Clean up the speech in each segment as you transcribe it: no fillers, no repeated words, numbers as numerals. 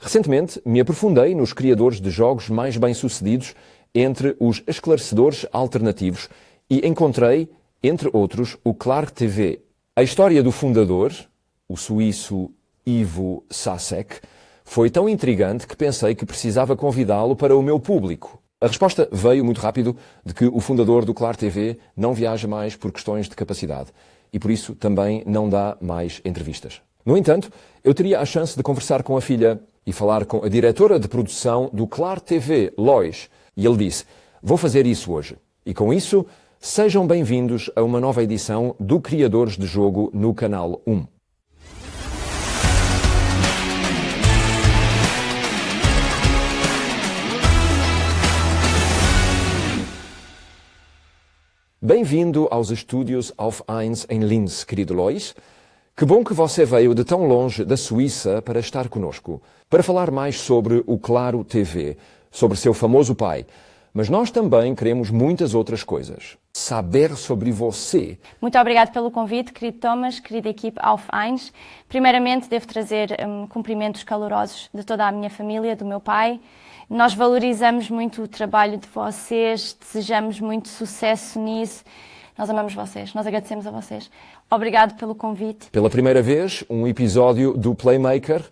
Recentemente, me aprofundei nos criadores de jogos mais bem-sucedidos entre os esclarecedores alternativos e encontrei, entre outros, o Clark TV. A história do fundador, o suíço Ivo Sasek, foi tão intrigante que pensei que precisava convidá-lo para o meu público. A resposta veio muito rápido de que o fundador do Clark TV não viaja mais por questões de capacidade e por isso também não dá mais entrevistas. No entanto, eu teria a chance de conversar com a filha e falar com a diretora de produção do Clark TV, Lois, e ele disse: "Vou fazer isso hoje." E com isso, sejam bem-vindos a uma nova edição do Criadores de Jogo no Canal 1. Bem-vindo aos estúdios Auf 1 em Linz, querido Lois. Que bom que você veio de tão longe da Suíça para estar conosco, para falar mais sobre o Claro TV, sobre seu famoso pai. Mas nós também queremos muitas outras coisas. Saber sobre você. Muito obrigado pelo convite, querido Thomas, querida equipe Auf 1. Primeiramente, devo trazer cumprimentos calorosos de toda a minha família, do meu pai. Nós valorizamos muito o trabalho de vocês, desejamos muito sucesso nisso. Nós amamos vocês, nós agradecemos a vocês. Obrigado pelo convite. Pela primeira vez, um episódio do Playmaker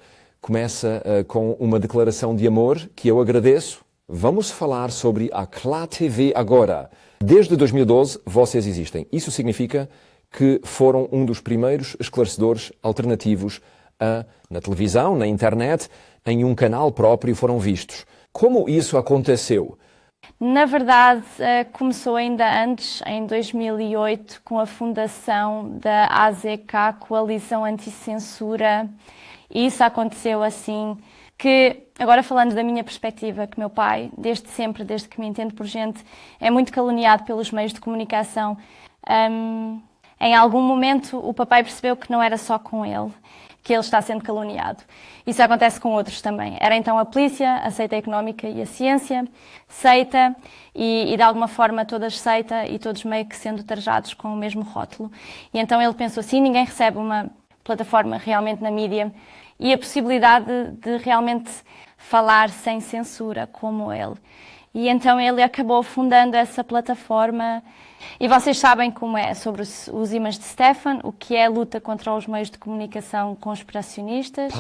começa com uma declaração de amor que eu agradeço. Vamos falar sobre a Claro TV agora. Desde 2012, vocês existem. Isso significa que foram um dos primeiros esclarecedores alternativos na televisão, na internet, em um canal próprio foram vistos. Como isso aconteceu? Na verdade, começou ainda antes, em 2008, com a fundação da AZK, Coalizão Anticensura. E isso aconteceu assim, que, agora falando da minha perspectiva, que meu pai, desde sempre, desde que me entendo por gente, é muito caluniado pelos meios de comunicação. Em algum momento, o papai percebeu que não era só com ele que ele está sendo caluniado. Isso acontece com outros também. Era então a polícia, a seita económica e a ciência, seita, e de alguma forma todas seita e todos meio que sendo tarjados com o mesmo rótulo. E então ele pensou assim, ninguém recebe uma plataforma realmente na mídia e a possibilidade de realmente falar sem censura como ele. E então ele acabou fundando essa plataforma. E vocês sabem como é sobre os imãs de Stefan, o que é a luta contra os meios de comunicação conspiracionistas.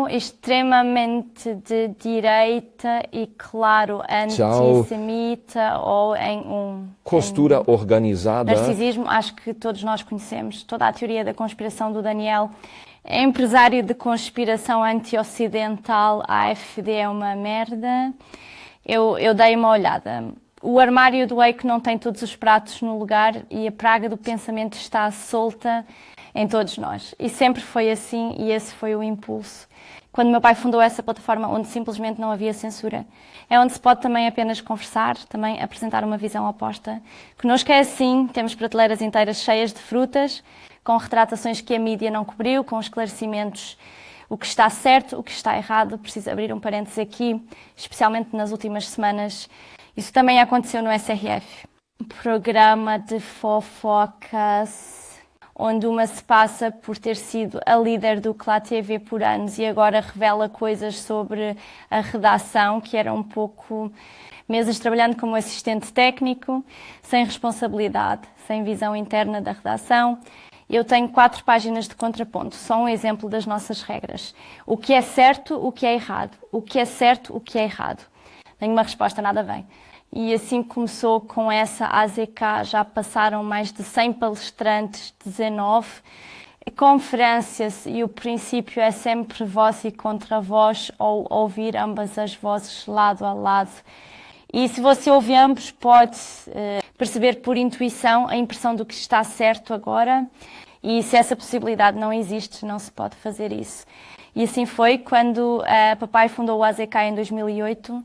Extremamente de direita e, claro, antissemita ou em costura organizada. Narcisismo, acho que todos nós conhecemos. Toda a teoria da conspiração do Daniel. Empresário de conspiração anti-ocidental, a AfD é uma merda. Eu dei uma olhada. O armário do Eike não tem todos os pratos no lugar e a praga do pensamento está solta em todos nós. E sempre foi assim e esse foi o impulso. Quando meu pai fundou essa plataforma onde simplesmente não havia censura, é onde se pode também apenas conversar, também apresentar uma visão oposta. Connosco é assim, temos prateleiras inteiras cheias de frutas, com retratações que a mídia não cobriu, com esclarecimentos, o que está certo, o que está errado. Preciso abrir um parênteses aqui, especialmente nas últimas semanas. Isso também aconteceu no SRF. Um programa de fofocas, onde uma se passa por ter sido a líder do Claro TV por anos e agora revela coisas sobre a redação, que era um pouco meses trabalhando como assistente técnico, sem responsabilidade, sem visão interna da redação. Eu tenho 4 páginas de contraponto, só um exemplo das nossas regras. O que é certo, o que é errado. O que é certo, o que é errado. Tenho uma resposta, nada bem. E assim começou com essa AZK, já passaram mais de 100 palestrantes, 19 conferências e o princípio é sempre voz e contra voz ou ouvir ambas as vozes lado a lado. E se você ouvir ambos, pode perceber por intuição a impressão do que está certo agora. E se essa possibilidade não existe, não se pode fazer isso. E assim foi quando papai fundou o AZK em 2008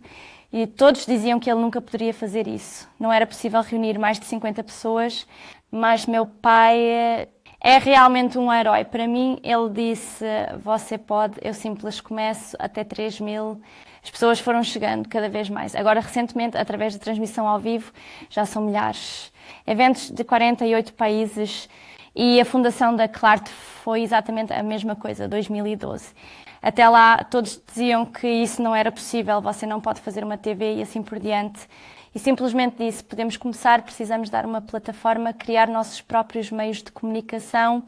e todos diziam que ele nunca poderia fazer isso. Não era possível reunir mais de 50 pessoas, mas meu pai é realmente um herói. Para mim, ele disse, você pode, eu simples começo, até 3.000. As pessoas foram chegando cada vez mais. Agora, recentemente, através da transmissão ao vivo, já são milhares. Eventos de 48 países e a fundação da Claro foi exatamente a mesma coisa, 2012. Até lá todos diziam que isso não era possível, você não pode fazer uma TV e assim por diante. E simplesmente disse, podemos começar, precisamos dar uma plataforma, criar nossos próprios meios de comunicação,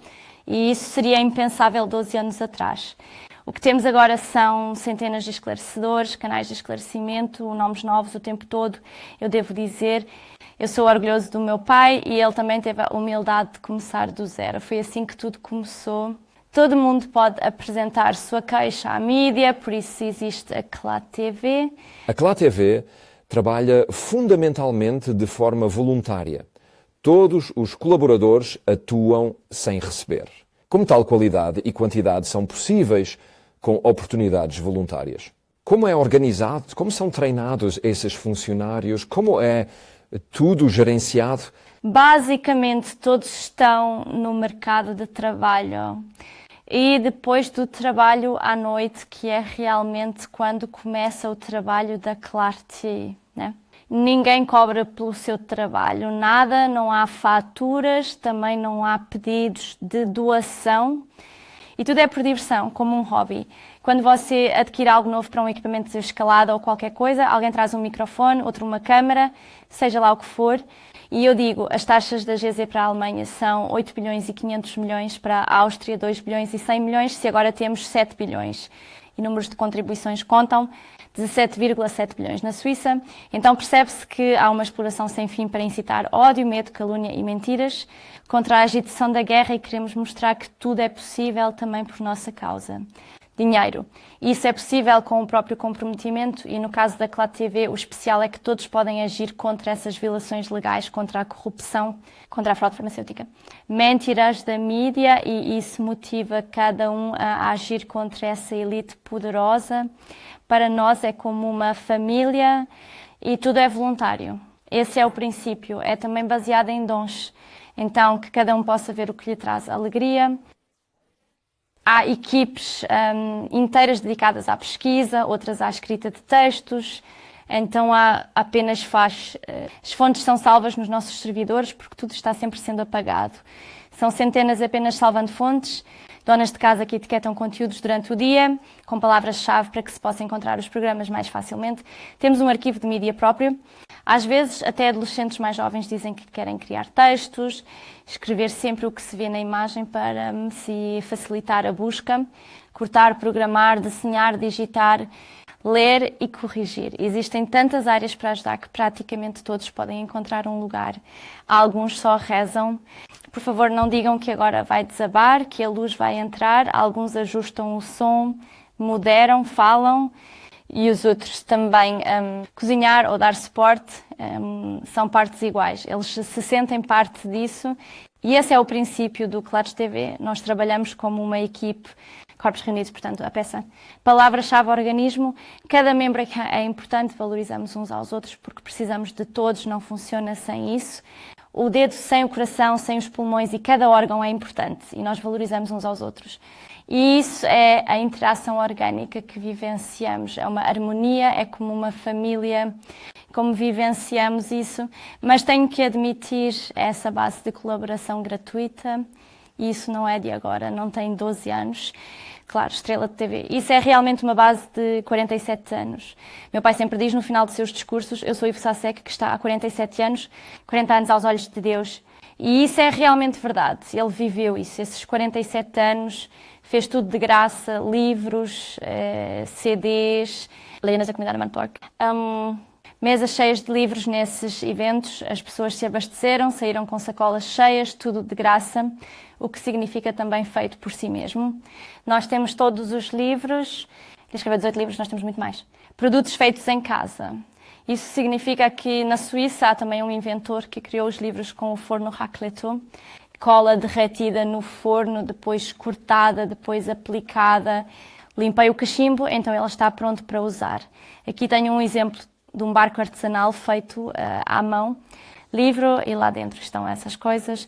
e isso seria impensável 12 anos atrás. O que temos agora são centenas de esclarecedores, canais de esclarecimento, nomes novos o tempo todo. Eu devo dizer, eu sou orgulhoso do meu pai e ele também teve a humildade de começar do zero. Foi assim que tudo começou. Todo mundo pode apresentar sua queixa à mídia, por isso existe a CLAT TV. A CLAT TV trabalha fundamentalmente de forma voluntária. Todos os colaboradores atuam sem receber. Como tal qualidade e quantidade são possíveis com oportunidades voluntárias? Como é organizado? Como são treinados esses funcionários? Como é tudo gerenciado? Basicamente, todos estão no mercado de trabalho. E depois do trabalho à noite, que é realmente quando começa o trabalho da CLAT, né? Ninguém cobra pelo seu trabalho, nada, não há faturas, também não há pedidos de doação e tudo é por diversão, como um hobby. Quando você adquire algo novo para um equipamento de escalada ou qualquer coisa, alguém traz um microfone, outro uma câmara, seja lá o que for. E eu digo, as taxas da GZ para a Alemanha são 8 bilhões e 500 milhões, para a Áustria 2 bilhões e 100 milhões, se agora temos 7 bilhões. E números de contribuições contam, 17,7 bilhões na Suíça. Então percebe-se que há uma exploração sem fim para incitar ódio, medo, calúnia e mentiras contra a agitação da guerra e queremos mostrar que tudo é possível também por nossa causa. Dinheiro. Isso é possível com o próprio comprometimento e no caso da CLAT TV o especial é que todos podem agir contra essas violações legais, contra a corrupção, contra a fraude farmacêutica. Mentiras da mídia e isso motiva cada um a agir contra essa elite poderosa. Para nós é como uma família e tudo é voluntário. Esse é o princípio, é também baseado em dons. Então que cada um possa ver o que lhe traz alegria. Há equipes inteiras dedicadas à pesquisa, outras à escrita de textos, então as fontes são salvas nos nossos servidores porque tudo está sempre sendo apagado. São centenas apenas salvando fontes, donas de casa que etiquetam conteúdos durante o dia, com palavras-chave para que se possa encontrar os programas mais facilmente. Temos um arquivo de mídia próprio. Às vezes, até adolescentes mais jovens dizem que querem criar textos, escrever sempre o que se vê na imagem para se facilitar a busca, cortar, programar, desenhar, digitar, ler e corrigir. Existem tantas áreas para ajudar que praticamente todos podem encontrar um lugar. Alguns só rezam. Por favor, não digam que agora vai desabar, que a luz vai entrar. Alguns ajustam o som, moderam, falam. E os outros também, cozinhar ou dar suporte, são partes iguais. Eles se sentem parte disso e esse é o princípio do CLAT TV. Nós trabalhamos como uma equipe, corpos reunidos, portanto, a peça. Palavra-chave, organismo. Cada membro é importante, valorizamos uns aos outros porque precisamos de todos, não funciona sem isso. O dedo sem o coração, sem os pulmões e cada órgão é importante e nós valorizamos uns aos outros. E isso é a interação orgânica que vivenciamos, é uma harmonia, é como uma família, como vivenciamos isso, mas tenho que admitir essa base de colaboração gratuita, e isso não é de agora, não tem 12 anos. Claro, Estrela de TV. Isso é realmente uma base de 47 anos. Meu pai sempre diz no final de seus discursos, eu sou Ivo Sasek, que está há 47 anos, 40 anos aos olhos de Deus. E isso é realmente verdade. Ele viveu isso, esses 47 anos, fez tudo de graça, livros, CDs, legendas da comunidade Manpork. Mesas cheias de livros nesses eventos, as pessoas se abasteceram, saíram com sacolas cheias, tudo de graça, o que significa também feito por si mesmo. Nós temos todos os livros, ele escreveu 18 livros, nós temos muito mais. Produtos feitos em casa. Isso significa que na Suíça há também um inventor que criou os livros com o forno raclette, cola derretida no forno, depois cortada, depois aplicada. Limpei o cachimbo, então ele está pronto para usar. Aqui tenho um exemplo de um barco artesanal feito à mão. Livro e lá dentro estão essas coisas.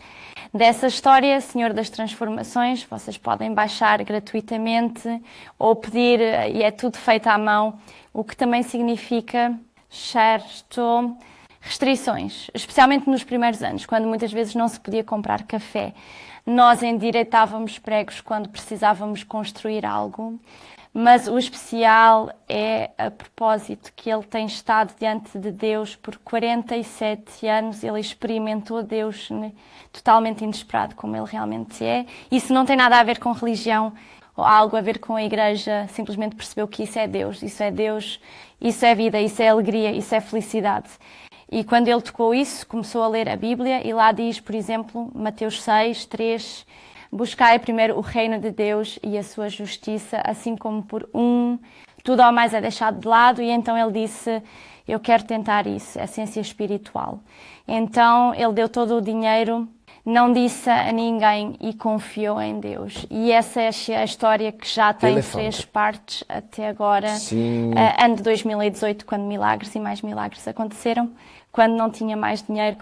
Dessa história, Senhor das Transformações, vocês podem baixar gratuitamente ou pedir, e é tudo feito à mão, o que também significa certo restrições, especialmente nos primeiros anos, quando muitas vezes não se podia comprar café. Nós endireitávamos pregos quando precisávamos construir algo. Mas o especial é a propósito que ele tem estado diante de Deus por 47 anos. Ele experimentou Deus totalmente inesperado, como ele realmente é. Isso não tem nada a ver com religião ou algo a ver com a igreja. Simplesmente percebeu que isso é Deus, isso é vida, isso é alegria, isso é felicidade. E quando ele tocou isso, começou a ler a Bíblia e lá diz, por exemplo, Mateus 6, 3... Buscai primeiro o reino de Deus e a sua justiça, assim como por tudo ao mais é deixado de lado. E então ele disse, eu quero tentar isso, a essência espiritual. Então ele deu todo o dinheiro, não disse a ninguém e confiou em Deus. E essa é a história que já tem 3 partes até agora. Sim. Ano de 2018, quando milagres e mais milagres aconteceram, quando não tinha mais dinheiro,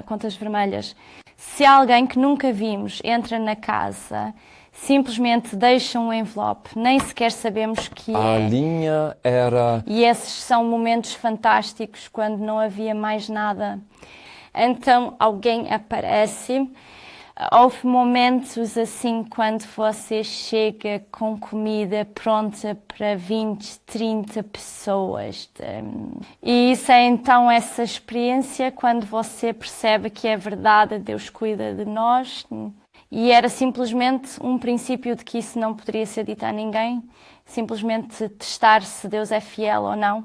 contas vermelhas. Se alguém que nunca vimos entra na casa, simplesmente deixa um envelope, nem sequer sabemos que A linha era... E esses são momentos fantásticos, quando não havia mais nada. Então alguém aparece. Houve momentos assim, quando você chega com comida pronta para 20, 30 pessoas. E isso é então essa experiência, quando você percebe que é verdade, Deus cuida de nós. E era simplesmente um princípio de que isso não poderia ser dito a ninguém, simplesmente testar se Deus é fiel ou não.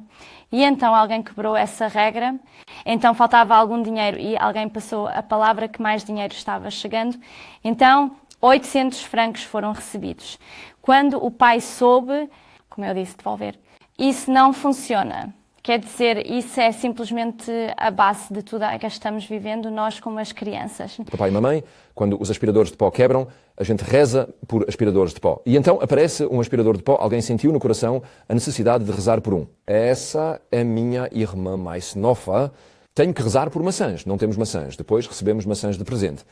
E então alguém quebrou essa regra, então faltava algum dinheiro e alguém passou a palavra que mais dinheiro estava chegando. Então 800 francos foram recebidos. Quando o pai soube, como eu disse, devolver, isso não funciona. Quer dizer, isso é simplesmente a base de tudo a que estamos vivendo, nós como as crianças. Papai e mamãe, quando os aspiradores de pó quebram, a gente reza por aspiradores de pó. E então aparece um aspirador de pó, alguém sentiu no coração a necessidade de rezar por um. Essa é minha irmã mais nova. Tenho que rezar por maçãs. Não temos maçãs. Depois recebemos maçãs de presente.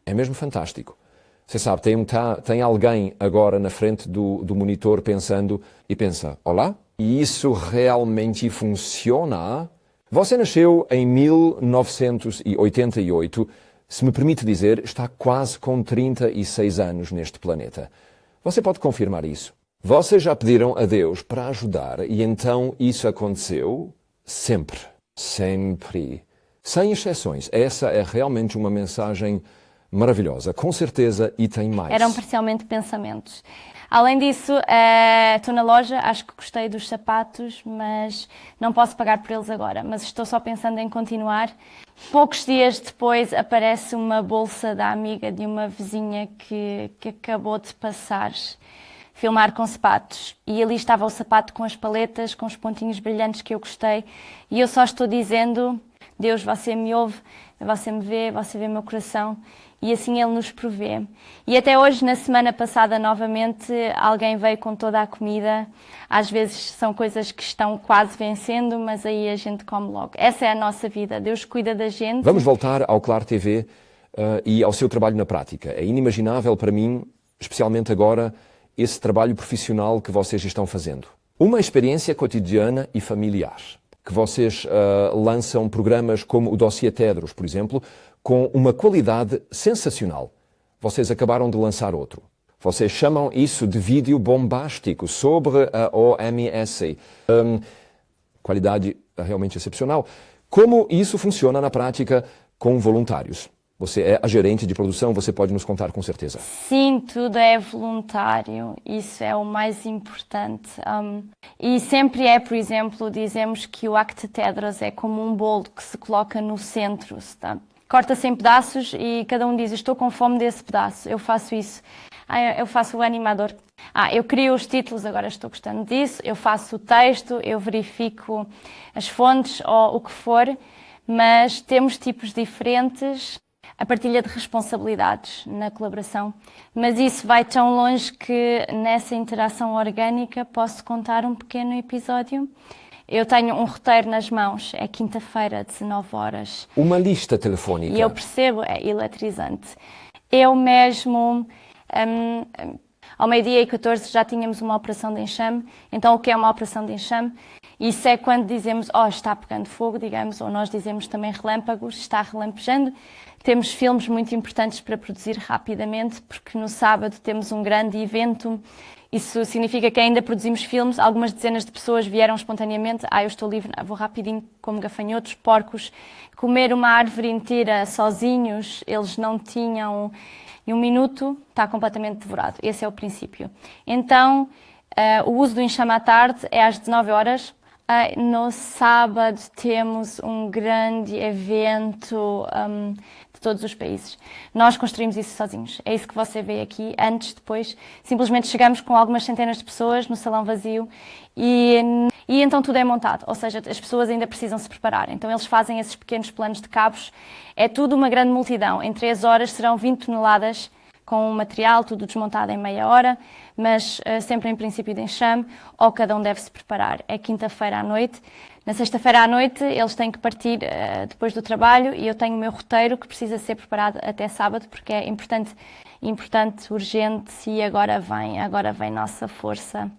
É mesmo fantástico. Você sabe, tem alguém agora na frente do monitor pensando e pensa, olá? E isso realmente funciona? Você nasceu em 1988. Se me permite dizer, está quase com 36 anos neste planeta. Você pode confirmar isso? Vocês já pediram a Deus para ajudar e então isso aconteceu? Sempre. Sempre. Sem exceções. Essa é realmente uma mensagem maravilhosa. Com certeza, e tem mais. Eram parcialmente pensamentos. Além disso, estou na loja, acho que gostei dos sapatos, mas não posso pagar por eles agora. Mas estou só pensando em continuar. Poucos dias depois aparece uma bolsa da amiga de uma vizinha que acabou de passar, filmar com sapatos. E ali estava o sapato com as paletas, com os pontinhos brilhantes que eu gostei. E eu só estou dizendo, Deus, você me ouve, você me vê, você vê meu coração. E assim Ele nos provê. E até hoje, na semana passada, novamente, alguém veio com toda a comida. Às vezes são coisas que estão quase vencendo, mas aí a gente come logo. Essa é a nossa vida. Deus cuida da gente. Vamos voltar ao Claro TV e ao seu trabalho na prática. É inimaginável para mim, especialmente agora, esse trabalho profissional que vocês estão fazendo. Uma experiência cotidiana e familiar. Que vocês lançam programas como o Dossiê Tedros, por exemplo, com uma qualidade sensacional. Vocês acabaram de lançar outro. Vocês chamam isso de vídeo bombástico sobre a OMS. Qualidade realmente excepcional. Como isso funciona na prática com voluntários? Você é a gerente de produção, você pode nos contar com certeza. Sim, tudo é voluntário, isso é o mais importante. E sempre é, por exemplo, dizemos que o Acte Tedros é como um bolo que se coloca no centro, tá? Corta-se em pedaços e cada um diz, estou com fome desse pedaço, eu faço isso. Eu faço o animador. Eu crio os títulos, agora estou gostando disso. Eu faço o texto, eu verifico as fontes ou o que for, mas temos tipos diferentes. A partilha de responsabilidades na colaboração, mas isso vai tão longe que nessa interação orgânica posso contar um pequeno episódio. Eu tenho um roteiro nas mãos, é quinta-feira, 19 horas. Uma lista telefónica. E eu percebo, é eletrizante. Eu mesmo, ao 12h14 já tínhamos uma operação de enxame. Então o que é uma operação de enxame? Isso é quando dizemos, está pegando fogo, digamos, ou nós dizemos também relâmpagos, está relampejando. Temos filmes muito importantes para produzir rapidamente, porque no sábado temos um grande evento Isso significa que ainda produzimos filmes, algumas dezenas de pessoas vieram espontaneamente. Eu estou livre, vou rapidinho, como gafanhotos, porcos. Comer uma árvore inteira sozinhos, eles não tinham... E 1 minuto está completamente devorado. Esse é o princípio. Então, o uso do enxame à tarde é às 19 horas. No sábado temos um grande evento de todos os países. Nós construímos isso sozinhos. É isso que você vê aqui, antes, depois. Simplesmente chegamos com algumas centenas de pessoas no salão vazio e então tudo é montado. Ou seja, as pessoas ainda precisam se preparar. Então eles fazem esses pequenos planos de cabos. É tudo uma grande multidão. Em 3 horas serão 20 toneladas com o material, tudo desmontado em meia hora, mas sempre em princípio de enxame, ou cada um deve se preparar. É quinta-feira à noite. Na sexta-feira à noite eles têm que partir depois do trabalho e eu tenho o meu roteiro que precisa ser preparado até sábado, porque é importante, urgente, e agora vem nossa força.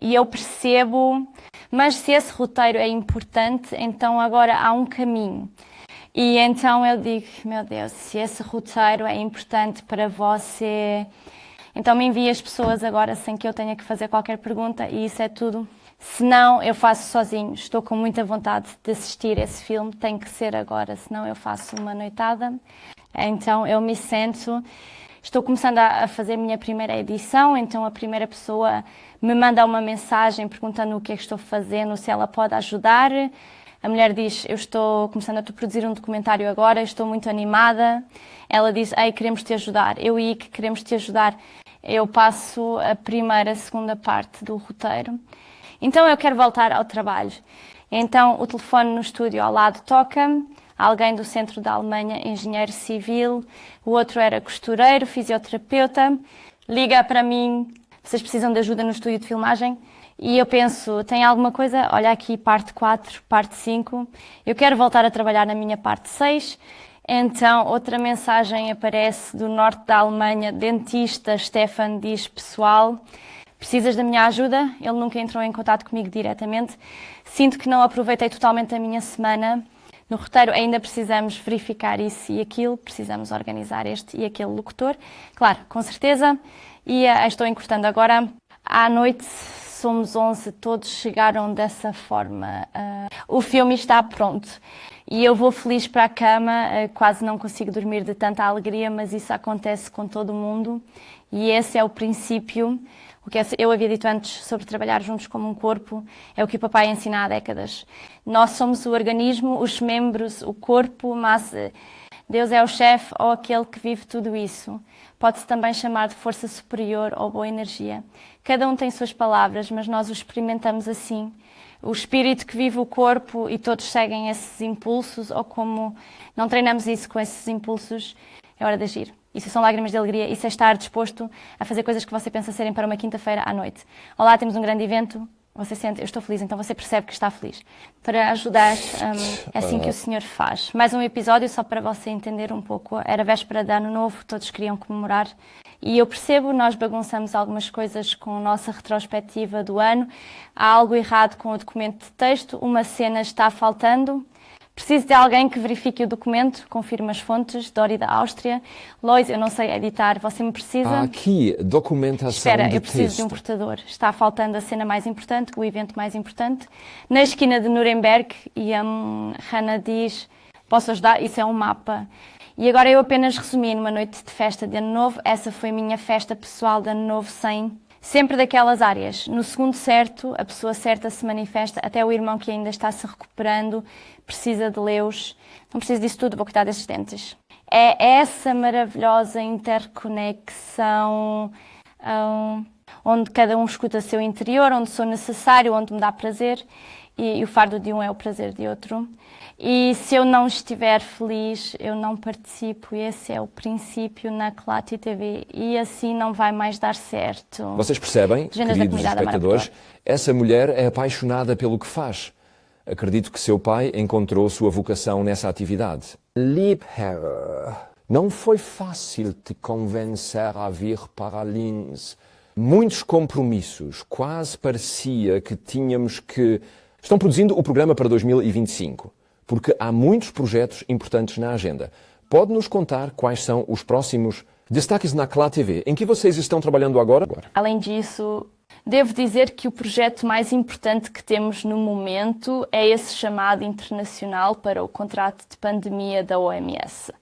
E eu percebo, mas se esse roteiro é importante, então agora há um caminho. E então eu digo, meu Deus, se esse roteiro é importante para você, então me envie as pessoas agora sem que eu tenha que fazer qualquer pergunta e isso é tudo. Senão eu faço sozinho, estou com muita vontade de assistir esse filme, tem que ser agora, senão eu faço uma noitada. Então eu me sento, estou começando a fazer a minha primeira edição, então a primeira pessoa me manda uma mensagem perguntando o que é que estou fazendo, se ela pode ajudar. A mulher diz, eu estou começando a produzir um documentário agora, estou muito animada. Ela diz, queremos te ajudar. Eu e que queremos te ajudar. Eu passo a primeira, a segunda parte do roteiro. Então eu quero voltar ao trabalho. Então o telefone no estúdio ao lado toca. Alguém do centro da Alemanha, engenheiro civil. O outro era costureiro, fisioterapeuta. Liga para mim, vocês precisam de ajuda no estúdio de filmagem? E eu penso, tem alguma coisa? Olha aqui, parte 4, parte 5. Eu quero voltar a trabalhar na minha parte 6. Então, outra mensagem aparece do norte da Alemanha. Dentista Stefan diz, pessoal, precisas da minha ajuda? Ele nunca entrou em contato comigo diretamente. Sinto que não aproveitei totalmente a minha semana. No roteiro ainda precisamos verificar isso e aquilo. Precisamos organizar este e aquele locutor. Claro, com certeza. E estou encurtando agora. À noite... Somos 11, todos chegaram dessa forma. O filme está pronto e eu vou feliz para a cama, quase não consigo dormir de tanta alegria, mas isso acontece com todo mundo e esse é o princípio. O que eu havia dito antes sobre trabalhar juntos como um corpo é o que o papai ensina há décadas. Nós somos o organismo, os membros, o corpo, mas Deus é o chefe ou aquele que vive tudo isso. Pode-se também chamar de força superior ou boa energia. Cada um tem suas palavras, mas nós o experimentamos assim. O espírito que vive o corpo e todos seguem esses impulsos, ou como não treinamos isso com esses impulsos, é hora de agir. Isso são lágrimas de alegria, isso é estar disposto a fazer coisas que você pensa serem para uma quinta-feira à noite. Olá, temos um grande evento. Você sente, eu estou feliz, então você percebe que está feliz. Para ajudar, é assim que o Senhor faz. Mais um episódio só para você entender um pouco. Era véspera de Ano Novo, todos queriam comemorar. E eu percebo, nós bagunçamos algumas coisas com a nossa retrospectiva do ano. Há algo errado com o documento de texto, uma cena está faltando. Preciso de alguém que verifique o documento, confirme as fontes, Dori da Áustria. Lois, eu não sei editar, você me precisa? Há aqui documentação Espera, de eu preciso texto. de um portador. Está faltando a cena mais importante, o evento mais importante. Na esquina de Nuremberg, e a Hannah diz, posso ajudar? Isso é um mapa. E agora eu apenas resumi numa noite de festa de Ano Novo. Essa foi a minha festa pessoal de Ano Novo sem... Sempre daquelas áreas. No segundo certo, a pessoa certa se manifesta, até o irmão que ainda está se recuperando, precisa de leus. Não preciso disso tudo, vou cuidar desses dentes. É essa maravilhosa interconexão onde cada um escuta o seu interior, onde sou necessário, onde me dá prazer. E o fardo de um é o prazer de outro. E se eu não estiver feliz, eu não participo. Esse é o princípio na Clati TV. E assim não vai mais dar certo. Vocês percebem, queridos espectadores, essa mulher é apaixonada pelo que faz. Acredito que seu pai encontrou sua vocação nessa atividade. Liebherr, não foi fácil te convencer a vir para Linz. Muitos compromissos, quase parecia que tínhamos que... Estão produzindo o programa para 2025, porque há muitos projetos importantes na agenda. Pode-nos contar quais são os próximos Destaques na Clá TV. Em que vocês estão trabalhando agora? Além disso, devo dizer que o projeto mais importante que temos no momento é esse chamado internacional para o contrato de pandemia da OMS.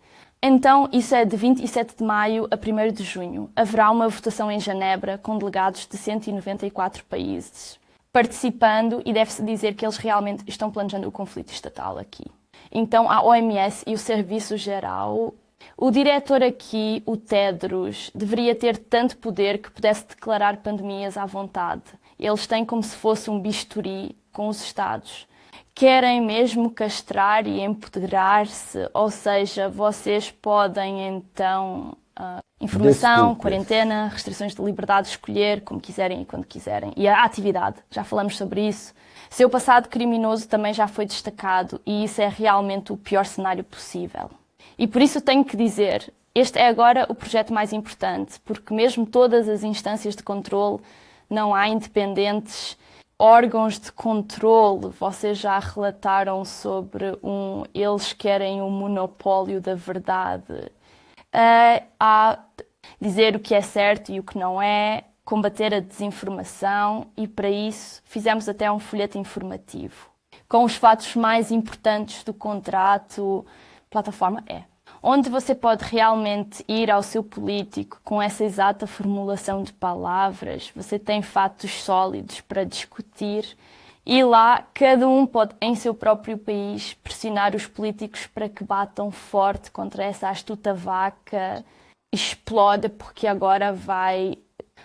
Então, isso é de 27 de maio a 1º de junho. Haverá uma votação em Genebra com delegados de 194 países participando e deve-se dizer que eles realmente estão planejando o conflito estatal aqui. Então, a OMS e o Serviço Geral, o diretor aqui, o Tedros, deveria ter tanto poder que pudesse declarar pandemias à vontade. Eles têm como se fosse um bisturi com os Estados. Querem mesmo castrar e empoderar-se, ou seja, vocês podem então informação, quarentena, restrições de liberdade de escolher como quiserem e quando quiserem. E a atividade, já falamos sobre isso. Seu passado criminoso também já foi destacado e isso é realmente o pior cenário possível. E por isso tenho que dizer, este é agora o projeto mais importante, porque mesmo todas as instâncias de controle, não há independentes órgãos de controle. Vocês já relataram sobre eles querem um monopólio da verdade. A dizer o que é certo e o que não é, combater a desinformação e para isso fizemos até um folheto informativo com os fatos mais importantes do contrato. Plataforma onde você pode realmente ir ao seu político com essa exata formulação de palavras. Você tem fatos sólidos para discutir e lá cada um pode, em seu próprio país, pressionar os políticos para que batam forte contra essa astuta vaca. Explode porque agora vai,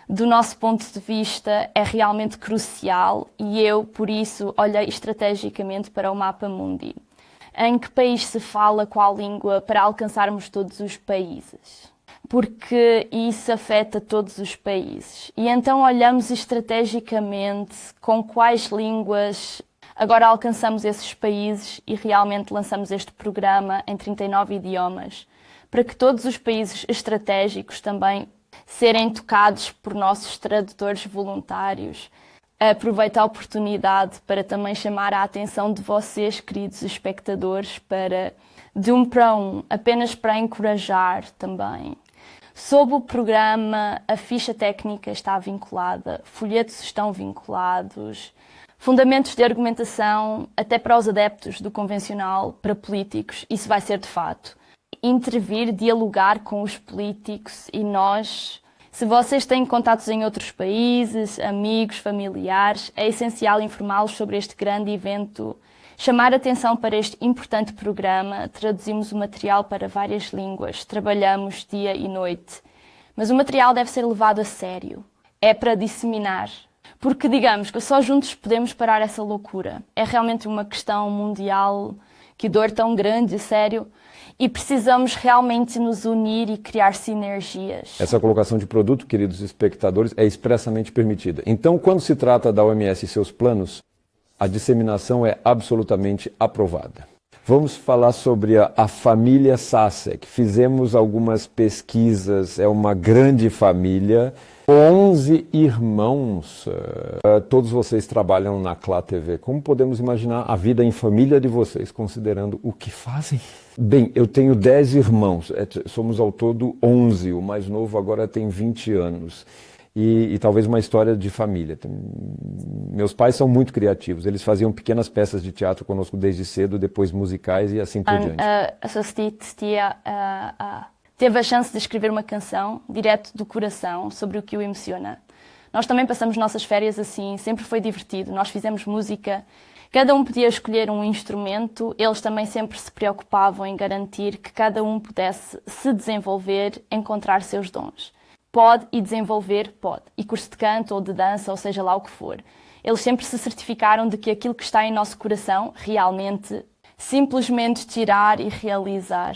do nosso ponto de vista, é realmente crucial e eu, por isso, olhei estrategicamente para o mapa mundi. Em que país se fala qual língua para alcançarmos todos os países? Porque isso afeta todos os países. E então olhamos estrategicamente com quais línguas agora alcançamos esses países e realmente lançamos este programa em 39 idiomas, para que todos os países estratégicos também serem tocados por nossos tradutores voluntários. Aproveito a oportunidade para também chamar a atenção de vocês, queridos espectadores, para de 1 para 1, apenas para encorajar também. Sob o programa, a ficha técnica está vinculada, folhetos estão vinculados, fundamentos de argumentação, até para os adeptos do convencional, para políticos, isso vai ser de fato. Intervir, dialogar com os políticos e nós. Se vocês têm contatos em outros países, amigos, familiares, é essencial informá-los sobre este grande evento, chamar atenção para este importante programa, traduzimos o material para várias línguas, trabalhamos dia e noite. Mas o material deve ser levado a sério, é para disseminar, porque digamos que só juntos podemos parar essa loucura. É realmente uma questão mundial, que dor tão grande, sério. E precisamos realmente nos unir e criar sinergias. Essa colocação de produto, queridos espectadores, é expressamente permitida. Então, quando se trata da OMS e seus planos, a disseminação é absolutamente aprovada. Vamos falar sobre a família Sasek. Fizemos algumas pesquisas, é uma grande família, 11 irmãos. Todos vocês trabalham na Clá TV. Como podemos imaginar a vida em família de vocês, considerando o que fazem? Bem, eu tenho 10 irmãos, somos ao todo 11, o mais novo agora tem 20 anos. E talvez uma história de família. Meus pais são muito criativos, eles faziam pequenas peças de teatro conosco desde cedo, depois musicais e assim por diante. A sua tia teve a chance de escrever uma canção direto do coração sobre o que o emociona. Nós também passamos nossas férias assim, sempre foi divertido, nós fizemos música, cada um podia escolher um instrumento, eles também sempre se preocupavam em garantir que cada um pudesse se desenvolver, encontrar seus dons. Pode e desenvolver, pode. E curso de canto ou de dança, ou seja lá o que for. Eles sempre se certificaram de que aquilo que está em nosso coração, realmente, simplesmente tirar e realizar.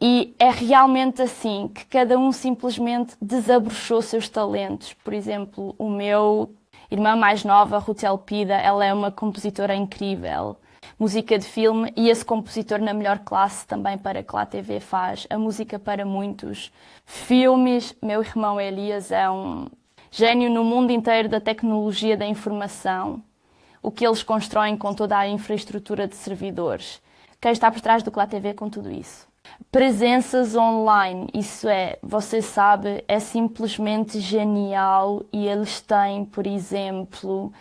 E é realmente assim, que cada um simplesmente desabrochou seus talentos. Por exemplo, o meu irmã mais nova, Ruth Elpida, ela é uma compositora incrível. Música de filme, e esse compositor na melhor classe também para Clá TV faz a música para muitos filmes. Meu irmão Elias é um gênio no mundo inteiro da tecnologia da informação, o que eles constroem com toda a infraestrutura de servidores. Quem está por trás do Clá TV com tudo isso? Presenças online, isso é, você sabe, é simplesmente genial e eles têm, por exemplo,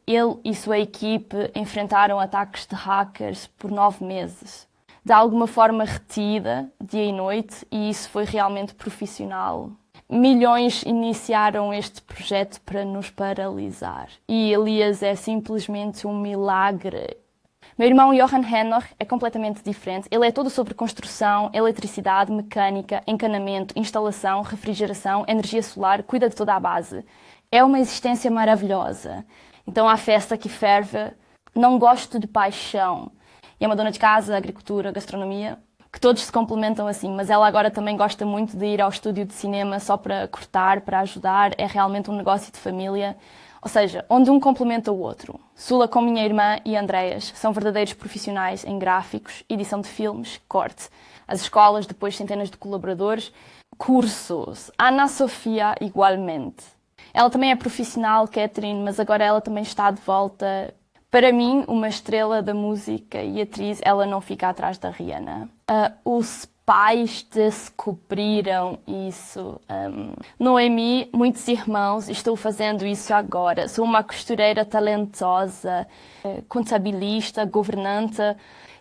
ele e sua equipe enfrentaram ataques de hackers por 9 meses. De alguma forma retida, dia e noite, e isso foi realmente profissional. Milhões iniciaram este projeto para nos paralisar. E Elias é simplesmente um milagre. Meu irmão Johan Henoch é completamente diferente. Ele é todo sobre construção, eletricidade, mecânica, encanamento, instalação, refrigeração, energia solar, cuida de toda a base. É uma existência maravilhosa. Então há festa que ferve. Não gosto de paixão. E é uma dona de casa, agricultura, gastronomia, que todos se complementam assim. Mas ela agora também gosta muito de ir ao estúdio de cinema só para cortar, para ajudar. É realmente um negócio de família. Ou seja, onde um complementa o outro. Sula com minha irmã e Andreas são verdadeiros profissionais em gráficos, edição de filmes, corte. As escolas, depois centenas de colaboradores. Cursos. Ana Sofia, igualmente. Ela também é profissional, Catherine, mas agora ela também está de volta. Para mim, uma estrela da música e atriz, ela não fica atrás da Rihanna. Os pais descobriram isso. Noemi, muitos irmãos, estou fazendo isso agora. Sou uma costureira talentosa, contabilista, governante.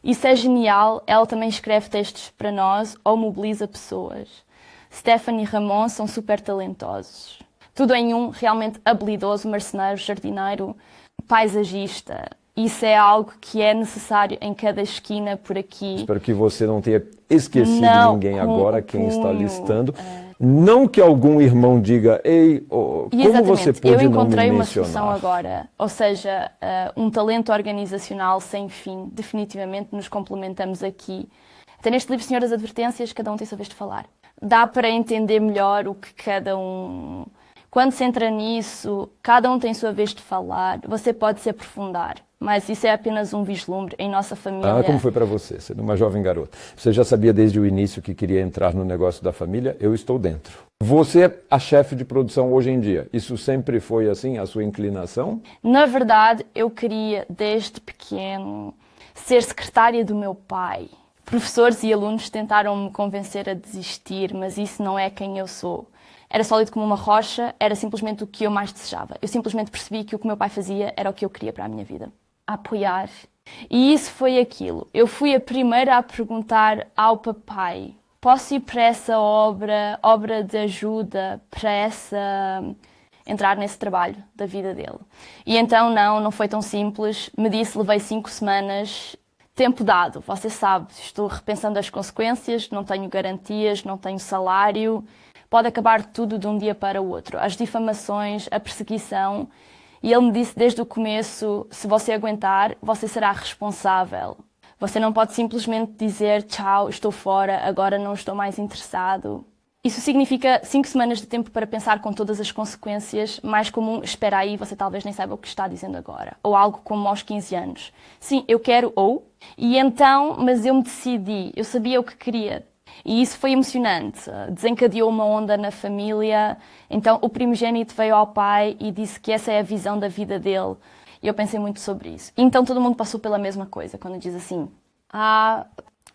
Isso é genial. Ela também escreve textos para nós ou mobiliza pessoas. Stephanie e Ramon são super talentosos. Tudo em um, realmente habilidoso, marceneiro, jardineiro, paisagista. Isso é algo que é necessário em cada esquina por aqui. Espero que você não tenha esquecido ninguém agora, quem está listando. Não que algum irmão diga, ei, como você pôde não me mencionar? Eu encontrei uma solução agora. Ou seja, um talento organizacional sem fim. Definitivamente nos complementamos aqui. Até neste livro, Senhoras Advertências, cada um tem sua vez de falar. Dá para entender melhor o que cada um... Quando se entra nisso, cada um tem sua vez de falar. Você pode se aprofundar. Mas isso é apenas um vislumbre em nossa família. Como foi para você, sendo uma jovem garota? Você já sabia desde o início que queria entrar no negócio da família? Eu estou dentro. Você é a chefe de produção hoje em dia. Isso sempre foi assim, a sua inclinação? Na verdade, eu queria, desde pequeno, ser secretária do meu pai. Professores e alunos tentaram me convencer a desistir, mas isso não é quem eu sou. Era sólido como uma rocha, era simplesmente o que eu mais desejava. Eu simplesmente percebi que o que o meu pai fazia era o que eu queria para a minha vida. Apoiar. E isso foi aquilo. Eu fui a primeira a perguntar ao papai: posso ir para essa obra de ajuda, entrar nesse trabalho da vida dele? E então não foi tão simples. Me disse, levei 5 semanas, tempo dado. Você sabe, estou repensando as consequências, não tenho garantias, não tenho salário. Pode acabar tudo de um dia para o outro. As difamações, a perseguição. E ele me disse desde o começo, se você aguentar, você será responsável. Você não pode simplesmente dizer, tchau, estou fora, agora não estou mais interessado. Isso significa 5 semanas de tempo para pensar com todas as consequências, mais comum, espera aí, você talvez nem saiba o que está dizendo agora. Ou algo como aos 15 anos. Sim, eu quero e então, mas eu me decidi, eu sabia o que queria. E isso foi emocionante, desencadeou uma onda na família. Então o primogênito veio ao pai e disse que essa é a visão da vida dele. E eu pensei muito sobre isso. Então todo mundo passou pela mesma coisa, quando diz assim,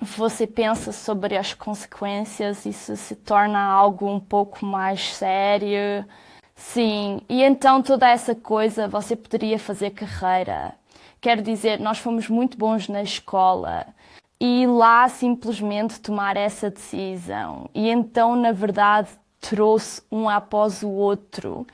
você pensa sobre as consequências, isso se torna algo um pouco mais sério. Sim, e então toda essa coisa, você poderia fazer carreira. Quero dizer, nós fomos muito bons na escola. E lá simplesmente tomar essa decisão. E então, na verdade, trouxe um após o outro.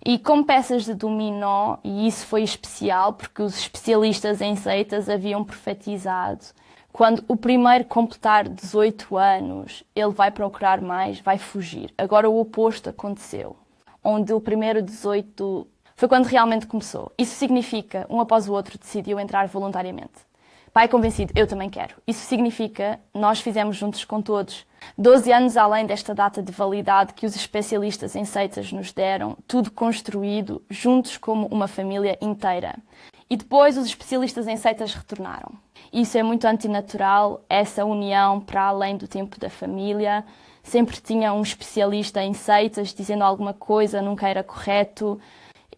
E como peças de dominó, e isso foi especial, porque os especialistas em seitas haviam profetizado. Quando o primeiro completar 18 anos, ele vai procurar mais, vai fugir. Agora o oposto aconteceu. Onde o primeiro 18 foi quando realmente começou. Isso significa, um após o outro decidiu entrar voluntariamente. Pai convencido, eu também quero. Isso significa, nós fizemos juntos com todos. 12 anos além desta data de validade que os especialistas em seitas nos deram, tudo construído, juntos como uma família inteira. E depois os especialistas em seitas retornaram. Isso é muito antinatural, essa união para além do tempo da família. Sempre tinha um especialista em seitas dizendo alguma coisa, nunca era correto.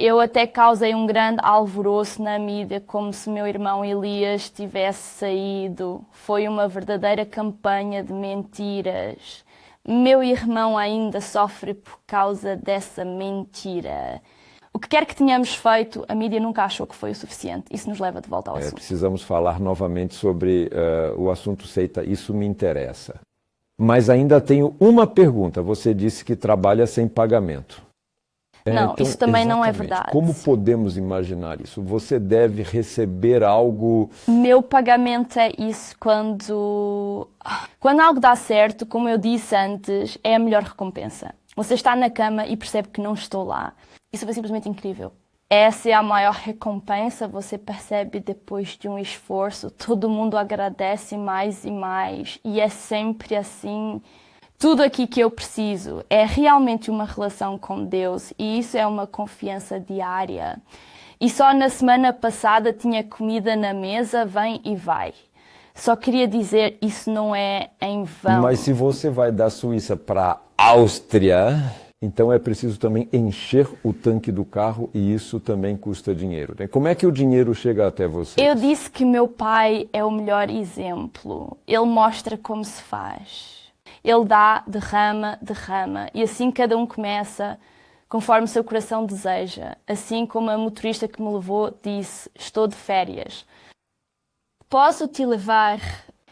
Eu até causei um grande alvoroço na mídia, como se meu irmão Elias tivesse saído. Foi uma verdadeira campanha de mentiras. Meu irmão ainda sofre por causa dessa mentira. O que quer que tenhamos feito, a mídia nunca achou que foi o suficiente. Isso nos leva de volta ao assunto. Precisamos falar novamente sobre o assunto seita. Isso me interessa. Mas ainda tenho uma pergunta. Você disse que trabalha sem pagamento. Não, então, isso também não é exatamente. verdade. Como podemos imaginar isso? Você deve receber algo... Meu pagamento é isso quando algo dá certo, como eu disse antes, é a melhor recompensa. Você está na cama e percebe que não estou lá. Isso foi simplesmente incrível. Essa é a maior recompensa, você percebe depois de um esforço, todo mundo agradece mais e mais, e é sempre assim. Tudo aqui que eu preciso é realmente uma relação com Deus, e isso é uma confiança diária. E só na semana passada tinha comida na mesa, vem e vai. Só queria dizer, isso não é em vão. Mas se você vai da Suíça para a Áustria, então é preciso também encher o tanque do carro e isso também custa dinheiro. Como é que o dinheiro chega até você? Eu disse que meu pai é o melhor exemplo. Ele mostra como se faz. Ele dá, derrama, derrama. E assim cada um começa conforme seu coração deseja. Assim como a motorista que me levou disse, estou de férias. Posso te levar?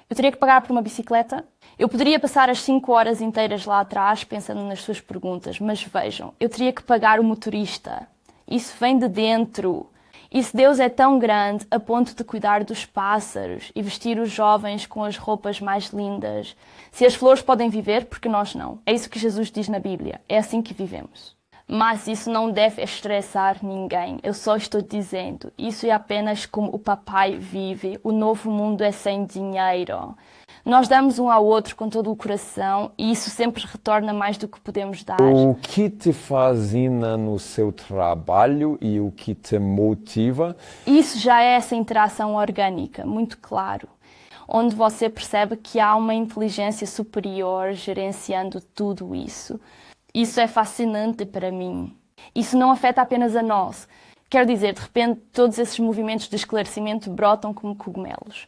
Eu teria que pagar por uma bicicleta? Eu poderia passar as 5 horas inteiras lá atrás pensando nas suas perguntas, mas vejam, eu teria que pagar o motorista. Isso vem de dentro. E se Deus é tão grande a ponto de cuidar dos pássaros e vestir os jovens com as roupas mais lindas, se as flores podem viver, porque nós não? É isso que Jesus diz na Bíblia. É assim que vivemos. Mas isso não deve estressar ninguém. Eu só estou dizendo, isso é apenas como o papai vive. O novo mundo é sem dinheiro. Nós damos um ao outro com todo o coração e isso sempre retorna mais do que podemos dar. O que te fascina no seu trabalho e o que te motiva? Isso já é essa interação orgânica, muito claro, onde você percebe que há uma inteligência superior gerenciando tudo isso. Isso é fascinante para mim. Isso não afeta apenas a nós. Quero dizer, de repente, todos esses movimentos de esclarecimento brotam como cogumelos.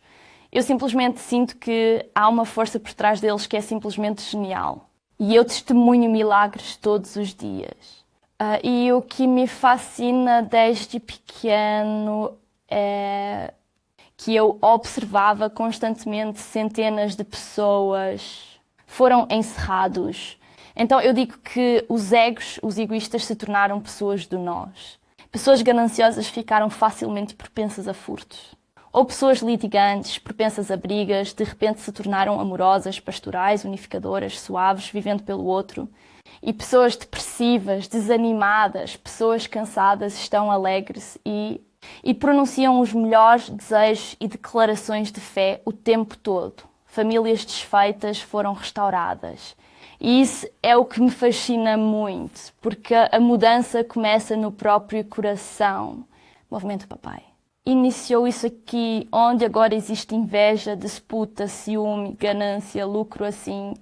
Eu simplesmente sinto que há uma força por trás deles que é simplesmente genial. E eu testemunho milagres todos os dias. E o que me fascina desde pequeno é que eu observava constantemente centenas de pessoas foram encerrados. Então eu digo que os egos, os egoístas, se tornaram pessoas de nós. Pessoas gananciosas ficaram facilmente propensas a furtos. Ou pessoas litigantes, propensas a brigas, de repente se tornaram amorosas, pastorais, unificadoras, suaves, vivendo pelo outro. E pessoas depressivas, desanimadas, pessoas cansadas estão alegres e pronunciam os melhores desejos e declarações de fé o tempo todo. Famílias desfeitas foram restauradas. E isso é o que me fascina muito, porque a mudança começa no próprio coração. Movimento Papai iniciou isso aqui, onde agora existe inveja, disputa, ciúme, ganância, lucro assim.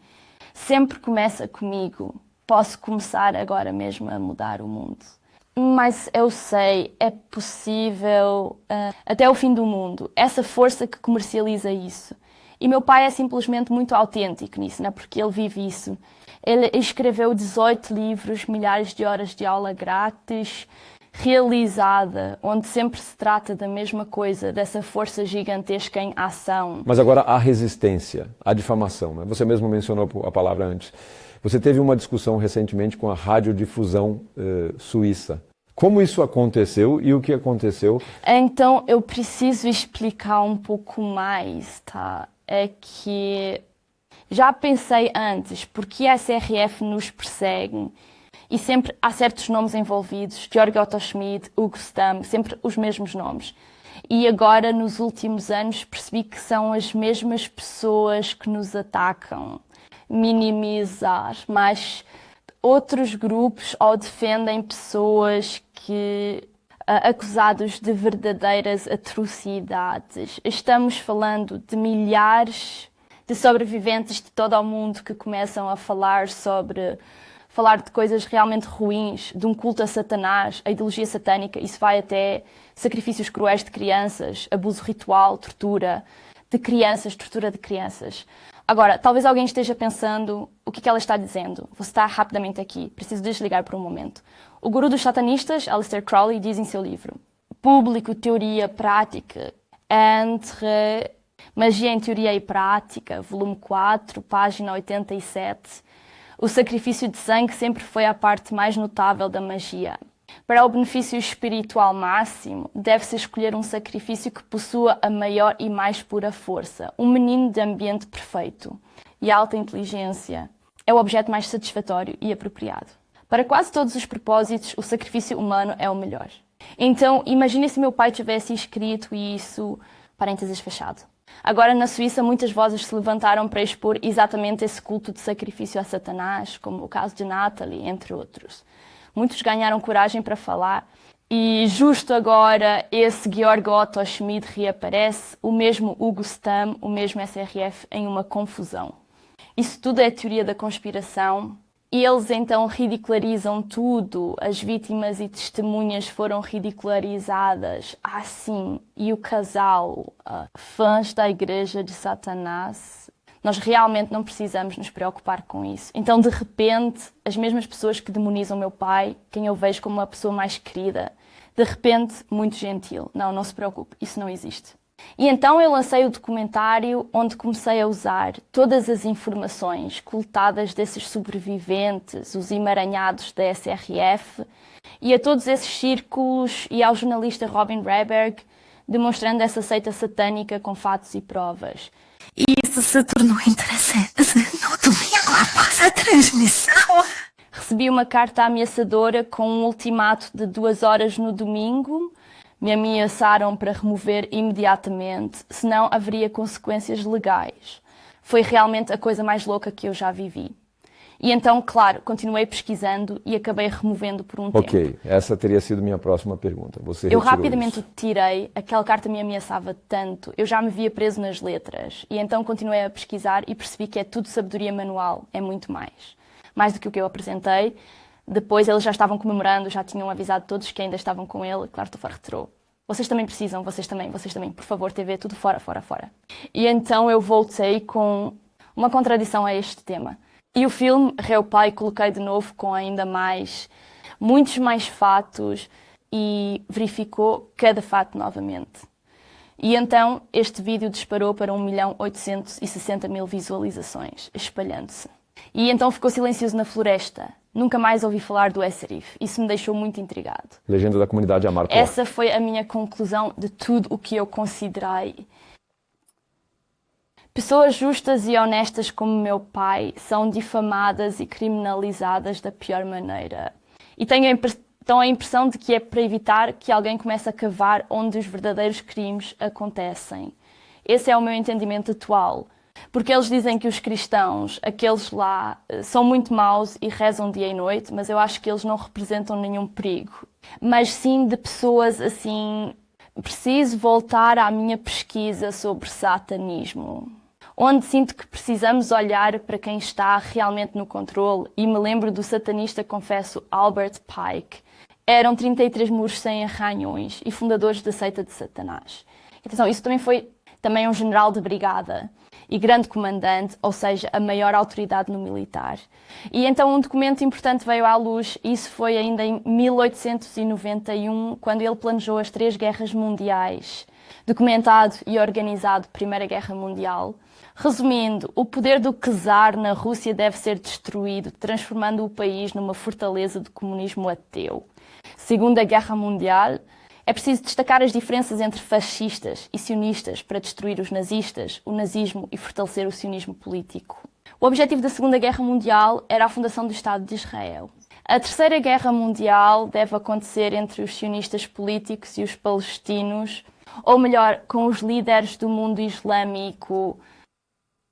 Sempre começa comigo. Posso começar agora mesmo a mudar o mundo. Mas eu sei, é possível até o fim do mundo. Essa força que comercializa isso. E meu pai é simplesmente muito autêntico nisso, né? Porque ele vive isso. Ele escreveu 18 livros, milhares de horas de aula grátis, realizada, onde sempre se trata da mesma coisa, dessa força gigantesca em ação. Mas agora a resistência, a difamação, né? Você mesmo mencionou a palavra antes. Você teve uma discussão recentemente com a radiodifusão suíça. Como isso aconteceu e o que aconteceu? Então eu preciso explicar um pouco mais, tá? É que já pensei antes, porque a SRF nos persegue e sempre há certos nomes envolvidos, Georg Otto Schmidt, Hugo Stamm, sempre os mesmos nomes. E agora, nos últimos anos, percebi que são as mesmas pessoas que nos atacam. Minimizar, mas outros grupos ou defendem pessoas que acusados de verdadeiras atrocidades. Estamos falando de milhares de sobreviventes de todo o mundo que começam a falar sobre falar de coisas realmente ruins, de um culto a Satanás, a ideologia satânica. Isso vai até sacrifícios cruéis de crianças, abuso ritual, tortura de crianças. Agora, talvez alguém esteja pensando o que ela está dizendo. Vou citar rapidamente aqui, preciso desligar por um momento. O guru dos satanistas, Aleister Crowley, diz em seu livro: Público, Teoria, Prática, entre Magia em Teoria e Prática, volume 4, página 87. O sacrifício de sangue sempre foi a parte mais notável da magia. Para o benefício espiritual máximo, deve-se escolher um sacrifício que possua a maior e mais pura força, um menino de ambiente perfeito. E a alta inteligência é o objeto mais satisfatório e apropriado. Para quase todos os propósitos, o sacrifício humano é o melhor. Então, imagine se meu pai tivesse escrito isso, parênteses fechado. Agora, na Suíça, muitas vozes se levantaram para expor exatamente esse culto de sacrifício a Satanás, como o caso de Natalie, entre outros. Muitos ganharam coragem para falar e justo agora esse Georg Otto Schmid reaparece, o mesmo Hugo Stamm, o mesmo SRF, em uma confusão. Isso tudo é teoria da conspiração e eles então ridicularizam tudo. As vítimas e testemunhas foram ridicularizadas assim. E o casal, fãs da Igreja de Satanás, nós realmente não precisamos nos preocupar com isso. Então, de repente, as mesmas pessoas que demonizam meu pai, quem eu vejo como uma pessoa mais querida, de repente, muito gentil. Não se preocupe, isso não existe. E então eu lancei o documentário onde comecei a usar todas as informações coletadas desses sobreviventes, os emaranhados da SRF, e a todos esses círculos e ao jornalista Robin Rehberg, demonstrando essa seita satânica com fatos e provas. E isso se tornou interessante no domingo após a transmissão. Recebi uma carta ameaçadora com um ultimato de 2 horas no domingo. Me ameaçaram para remover imediatamente, senão haveria consequências legais. Foi realmente a coisa mais louca que eu já vivi. E então, claro, continuei pesquisando e acabei removendo por um tempo. Ok, essa teria sido minha próxima pergunta. Você Eu retirou rapidamente isso. o tirei, aquela carta me ameaçava tanto, eu já me via preso nas letras. E então continuei a pesquisar e percebi que é tudo sabedoria manual, é muito mais. Mais do que o que eu apresentei. Depois eles já estavam comemorando, já tinham avisado todos que ainda estavam com ele. Claro, Tofar retirou. Vocês também precisam, vocês também. Por favor, TV, tudo fora. E então eu voltei com uma contradição a este tema. E o filme, Reu Pai, coloquei de novo com ainda muitos mais fatos e verificou cada fato novamente. E então este vídeo disparou para 1.860.000 visualizações, espalhando-se. E então ficou silencioso na floresta. Nunca mais ouvi falar do SRF. Isso me deixou muito intrigado. Legenda da comunidade Amar Cor. Essa foi a minha conclusão de tudo o que eu considerei. Pessoas justas e honestas como meu pai são difamadas e criminalizadas da pior maneira. E tenho a impressão de que é para evitar que alguém comece a cavar onde os verdadeiros crimes acontecem. Esse é o meu entendimento atual. Porque eles dizem que os cristãos, aqueles lá, são muito maus e rezam dia e noite, mas eu acho que eles não representam nenhum perigo. Mas sim de pessoas assim... Preciso voltar à minha pesquisa sobre satanismo, onde sinto que precisamos olhar para quem está realmente no controle, e me lembro do satanista, confesso, Albert Pike. Eram 33 muros sem arranhões e fundadores da seita de Satanás. Atenção, isso também foi um general de brigada e grande comandante, ou seja, a maior autoridade no militar. E então um documento importante veio à luz, e isso foi ainda em 1891, quando ele planejou as 3 guerras mundiais, documentado e organizado Primeira Guerra Mundial. Resumindo, o poder do czar na Rússia deve ser destruído, transformando o país numa fortaleza do comunismo ateu. Segunda Guerra Mundial. É preciso destacar as diferenças entre fascistas e sionistas para destruir os nazistas, o nazismo e fortalecer o sionismo político. O objetivo da Segunda Guerra Mundial era a fundação do Estado de Israel. A Terceira Guerra Mundial deve acontecer entre os sionistas políticos e os palestinos, ou melhor, com os líderes do mundo islâmico,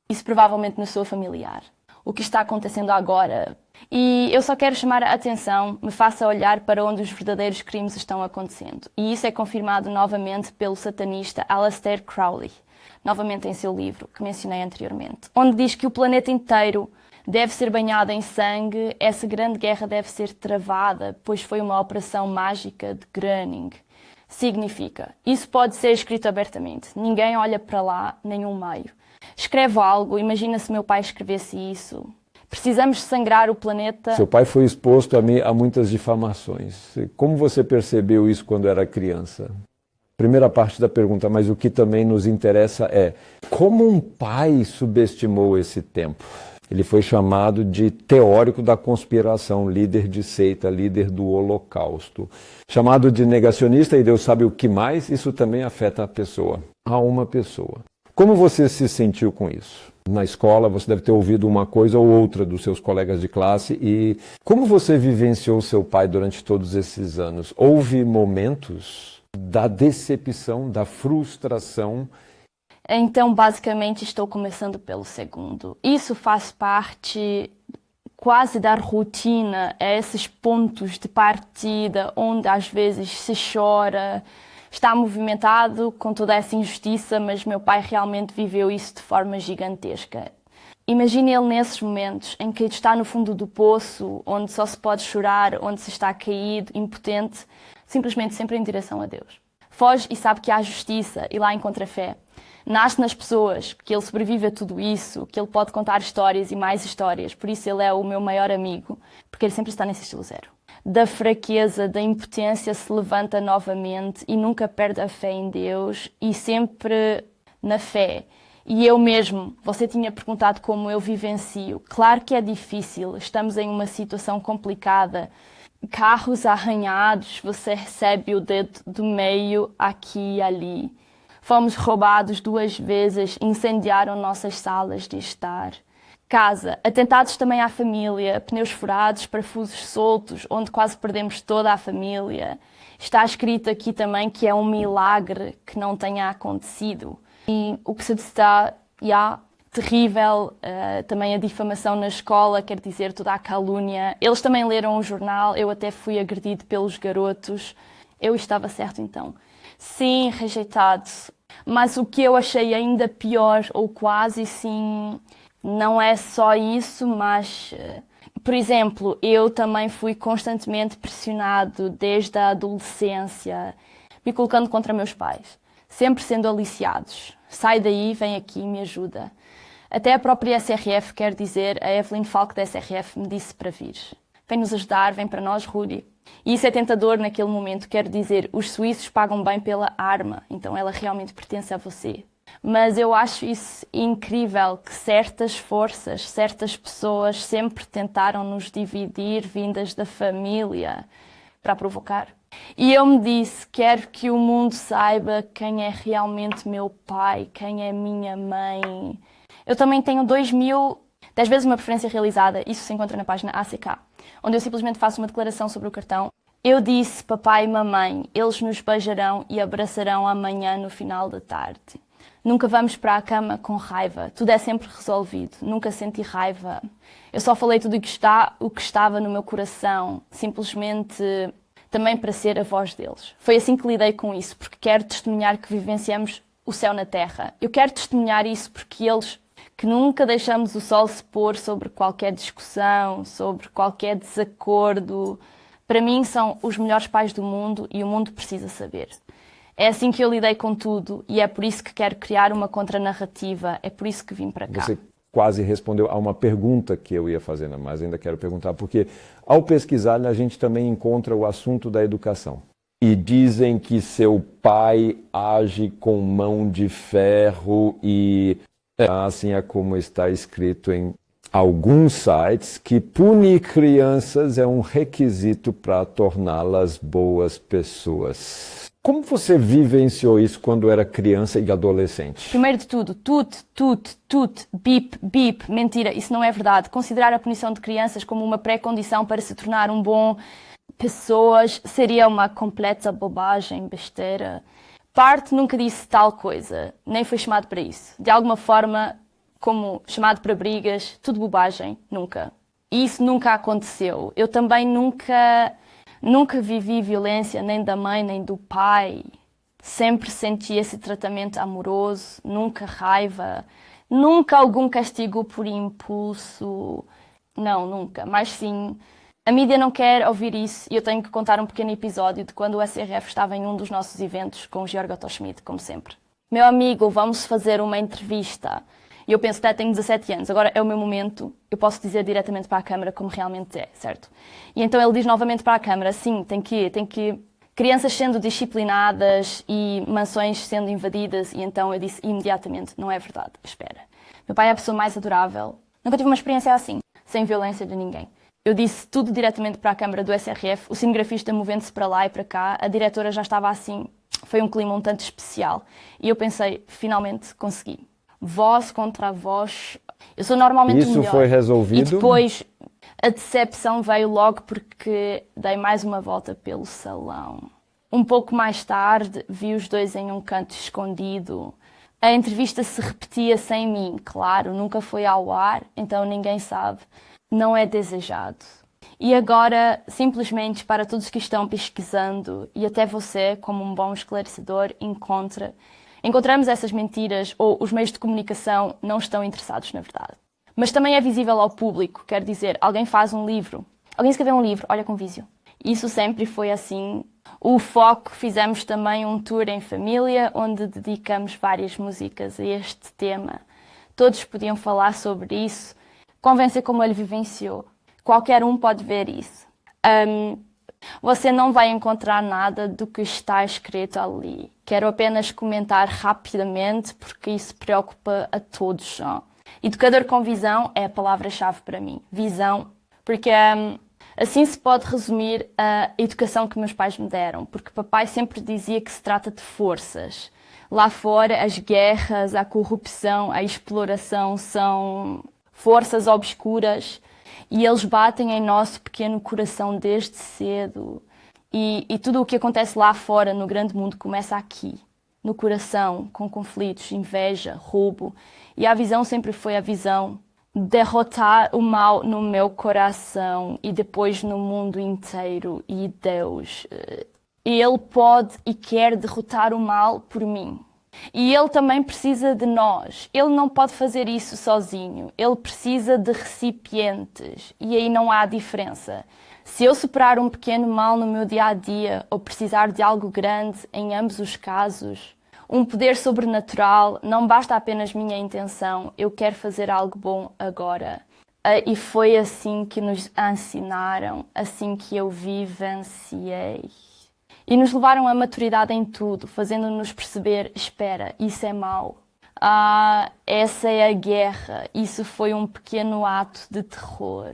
isso provavelmente na sua familiar. O que está acontecendo agora. E eu só quero chamar a atenção, me faça olhar para onde os verdadeiros crimes estão acontecendo. E isso é confirmado novamente pelo satanista Aleister Crowley, novamente em seu livro, que mencionei anteriormente, onde diz que o planeta inteiro deve ser banhada em sangue, essa grande guerra deve ser travada, pois foi uma operação mágica de Gröning. Significa, isso pode ser escrito abertamente, ninguém olha para lá, nenhum meio. Escreve algo, imagina se meu pai escrevesse isso. Precisamos sangrar o planeta. Seu pai foi exposto a muitas difamações. Como você percebeu isso quando era criança? Primeira parte da pergunta, mas o que também nos interessa é como um pai subestimou esse tempo? Ele foi chamado de teórico da conspiração, líder de seita, líder do Holocausto. Chamado de negacionista, e Deus sabe o que mais, isso também afeta a pessoa, a uma pessoa. Como você se sentiu com isso? Na escola você deve ter ouvido uma coisa ou outra dos seus colegas de classe, e como você vivenciou seu pai durante todos esses anos? Houve momentos da decepção, da frustração? Então, basicamente, estou começando pelo segundo. Isso faz parte quase da rotina, esses pontos de partida onde às vezes se chora, está movimentado com toda essa injustiça, mas meu pai realmente viveu isso de forma gigantesca. Imagine ele nesses momentos em que está no fundo do poço, onde só se pode chorar, onde se está caído, impotente, simplesmente sempre em direção a Deus. Foge e sabe que há justiça e lá encontra fé. Nasce nas pessoas, que ele sobrevive a tudo isso, que ele pode contar histórias e mais histórias, por isso ele é o meu maior amigo, porque ele sempre está nesse estilo zero. Da fraqueza, da impotência se levanta novamente e nunca perde a fé em Deus e sempre na fé. E eu mesmo, você tinha perguntado como eu vivencio. Claro que é difícil, estamos em uma situação complicada. Carros arranhados, você recebe o dedo do meio aqui e ali. Fomos roubados 2 vezes, incendiaram nossas salas de estar. Casa, atentados também à família, pneus furados, parafusos soltos, onde quase perdemos toda a família. Está escrito aqui também que é um milagre que não tenha acontecido. E o que se está, terrível, também a difamação na escola, quer dizer, toda a calúnia. Eles também leram o jornal, eu até fui agredido pelos garotos. Eu estava certo então. Sim, rejeitado. Mas o que eu achei ainda pior, ou quase sim, não é só isso, mas, por exemplo, eu também fui constantemente pressionado desde a adolescência, me colocando contra meus pais, sempre sendo aliciados. Sai daí, vem aqui, me ajuda. Até a própria SRF, quer dizer, a Evelyn Falk da SRF me disse para vir. Vem nos ajudar, vem para nós, Rudy. E isso é tentador naquele momento, quero dizer, os suíços pagam bem pela arma, então ela realmente pertence a você. Mas eu acho isso incrível, que certas forças, certas pessoas sempre tentaram nos dividir, vindas da família, para provocar. E eu me disse, quero que o mundo saiba quem é realmente meu pai, quem é minha mãe. Eu também tenho 10 vezes uma preferência realizada, isso se encontra na página ACK, onde eu simplesmente faço uma declaração sobre o cartão. Eu disse, papai e mamãe, eles nos beijarão e abraçarão amanhã no final da tarde. Nunca vamos para a cama com raiva, tudo é sempre resolvido, nunca senti raiva. Eu só falei tudo o que estava no meu coração, simplesmente também para ser a voz deles. Foi assim que lidei com isso, porque quero testemunhar que vivenciamos o céu na terra. Eu quero testemunhar isso porque eles, que nunca deixamos o sol se pôr sobre qualquer discussão, sobre qualquer desacordo, para mim são os melhores pais do mundo e o mundo precisa saber. É assim que eu lidei com tudo e é por isso que quero criar uma contranarrativa, é por isso que vim para cá. Você quase respondeu a uma pergunta que eu ia fazer, mas ainda quero perguntar, porque ao pesquisar a gente também encontra o assunto da educação. E dizem que seu pai age com mão de ferro e assim é como está escrito em alguns sites, que punir crianças é um requisito para torná-las boas pessoas. Como você vivenciou isso quando era criança e adolescente? Primeiro de tudo, bip, bip, mentira, isso não é verdade. Considerar a punição de crianças como uma pré-condição para se tornar um bom pessoas seria uma completa bobagem, besteira. Parte nunca disse tal coisa, nem foi chamado para isso. De alguma forma, como chamado para brigas, tudo bobagem, nunca. E isso nunca aconteceu. Eu também nunca vivi violência, nem da mãe, nem do pai. Sempre senti esse tratamento amoroso, nunca raiva, nunca algum castigo por impulso. Não, nunca. Mas sim, a mídia não quer ouvir isso e eu tenho que contar um pequeno episódio de quando o SRF estava em um dos nossos eventos com o Georg Otto Schmidt, como sempre. Meu amigo, vamos fazer uma entrevista. E eu penso, tenho 17 anos, agora é o meu momento, eu posso dizer diretamente para a câmara como realmente é, certo? E então ele diz novamente para a câmara, sim, tem que ir. Crianças sendo disciplinadas e mansões sendo invadidas, e então eu disse imediatamente, não é verdade, espera. Meu pai é a pessoa mais adorável, nunca tive uma experiência assim, sem violência de ninguém. Eu disse tudo diretamente para a câmara do SRF, o cinegrafista movendo-se para lá e para cá, a diretora já estava assim, foi um clima um tanto especial. E eu pensei, finalmente consegui. Voz contra voz, eu sou normalmente o melhor. Isso foi resolvido? E depois a decepção veio logo porque dei mais uma volta pelo salão. Um pouco mais tarde, vi os dois em um canto escondido. A entrevista se repetia sem mim, claro, nunca foi ao ar, então ninguém sabe. Não é desejado. E agora, simplesmente para todos que estão pesquisando, e até você, como um bom esclarecedor, encontramos essas mentiras ou os meios de comunicação não estão interessados na verdade. Mas também é visível ao público, quer dizer, alguém faz um livro, alguém escreveu um livro, olha com vídeo. Isso sempre foi assim. O Foco, fizemos também um tour em família, onde dedicamos várias músicas a este tema. Todos podiam falar sobre isso, convencer como ele vivenciou. Qualquer um pode ver isso. Você não vai encontrar nada do que está escrito ali. Quero apenas comentar rapidamente, porque isso preocupa a todos. Educador com visão é a palavra-chave para mim. Visão, porque assim se pode resumir a educação que meus pais me deram. Porque papai sempre dizia que se trata de forças. Lá fora, as guerras, a corrupção, a exploração são forças obscuras. E eles batem em nosso pequeno coração desde cedo. E tudo o que acontece lá fora, no grande mundo, começa aqui. No coração, com conflitos, inveja, roubo. E a visão sempre foi a visão de derrotar o mal no meu coração e depois no mundo inteiro. E Deus, Ele pode e quer derrotar o mal por mim. E Ele também precisa de nós. Ele não pode fazer isso sozinho. Ele precisa de recipientes. E aí não há diferença. Se eu superar um pequeno mal no meu dia-a-dia ou precisar de algo grande, em ambos os casos, um poder sobrenatural, não basta apenas minha intenção. Eu quero fazer algo bom agora. E foi assim que nos ensinaram, assim que eu vivenciei. E nos levaram à maturidade em tudo, fazendo-nos perceber, espera, isso é mau. Essa é a guerra, isso foi um pequeno ato de terror.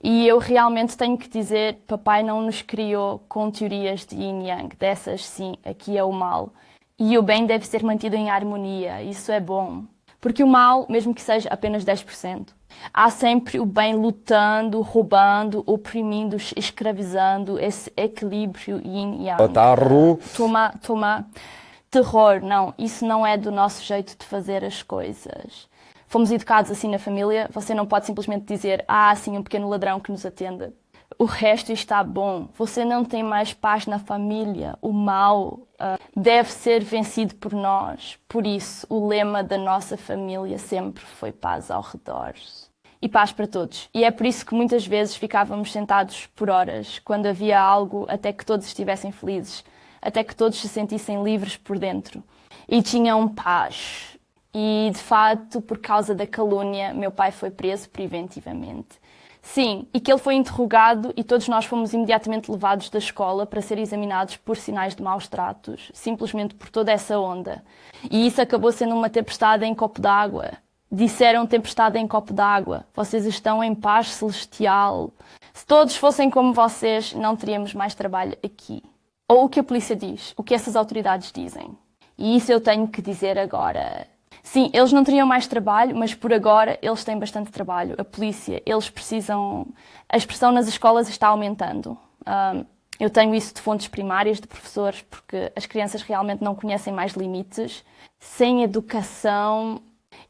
E eu realmente tenho que dizer, papai não nos criou com teorias de yin yang, dessas sim, aqui é o mal. E o bem deve ser mantido em harmonia, isso é bom. Porque o mal, mesmo que seja apenas 10%, há sempre o bem lutando, roubando, oprimindo, escravizando, esse equilíbrio yin-yang. Otaru. Toma. Terror, não. Isso não é do nosso jeito de fazer as coisas. Fomos educados assim na família. Você não pode simplesmente dizer, sim, um pequeno ladrão que nos atende. O resto está bom. Você não tem mais paz na família. O mal deve ser vencido por nós. Por isso, o lema da nossa família sempre foi paz ao redor. E paz para todos. E é por isso que muitas vezes ficávamos sentados por horas, quando havia algo, até que todos estivessem felizes, até que todos se sentissem livres por dentro. E tinham paz. E, de fato, por causa da calúnia, meu pai foi preso preventivamente. Sim, e que ele foi interrogado e todos nós fomos imediatamente levados da escola para ser examinados por sinais de maus tratos, simplesmente por toda essa onda. E isso acabou sendo uma tempestade em copo d'água. Disseram tempestade em copo d'água. Vocês estão em paz celestial. Se todos fossem como vocês, não teríamos mais trabalho aqui. Ou o que a polícia diz, o que essas autoridades dizem. E isso eu tenho que dizer agora. Sim, eles não teriam mais trabalho, mas por agora eles têm bastante trabalho. A polícia, eles precisam... A expressão nas escolas está aumentando. Eu tenho isso de fontes primárias, de professores, porque as crianças realmente não conhecem mais limites. Sem educação,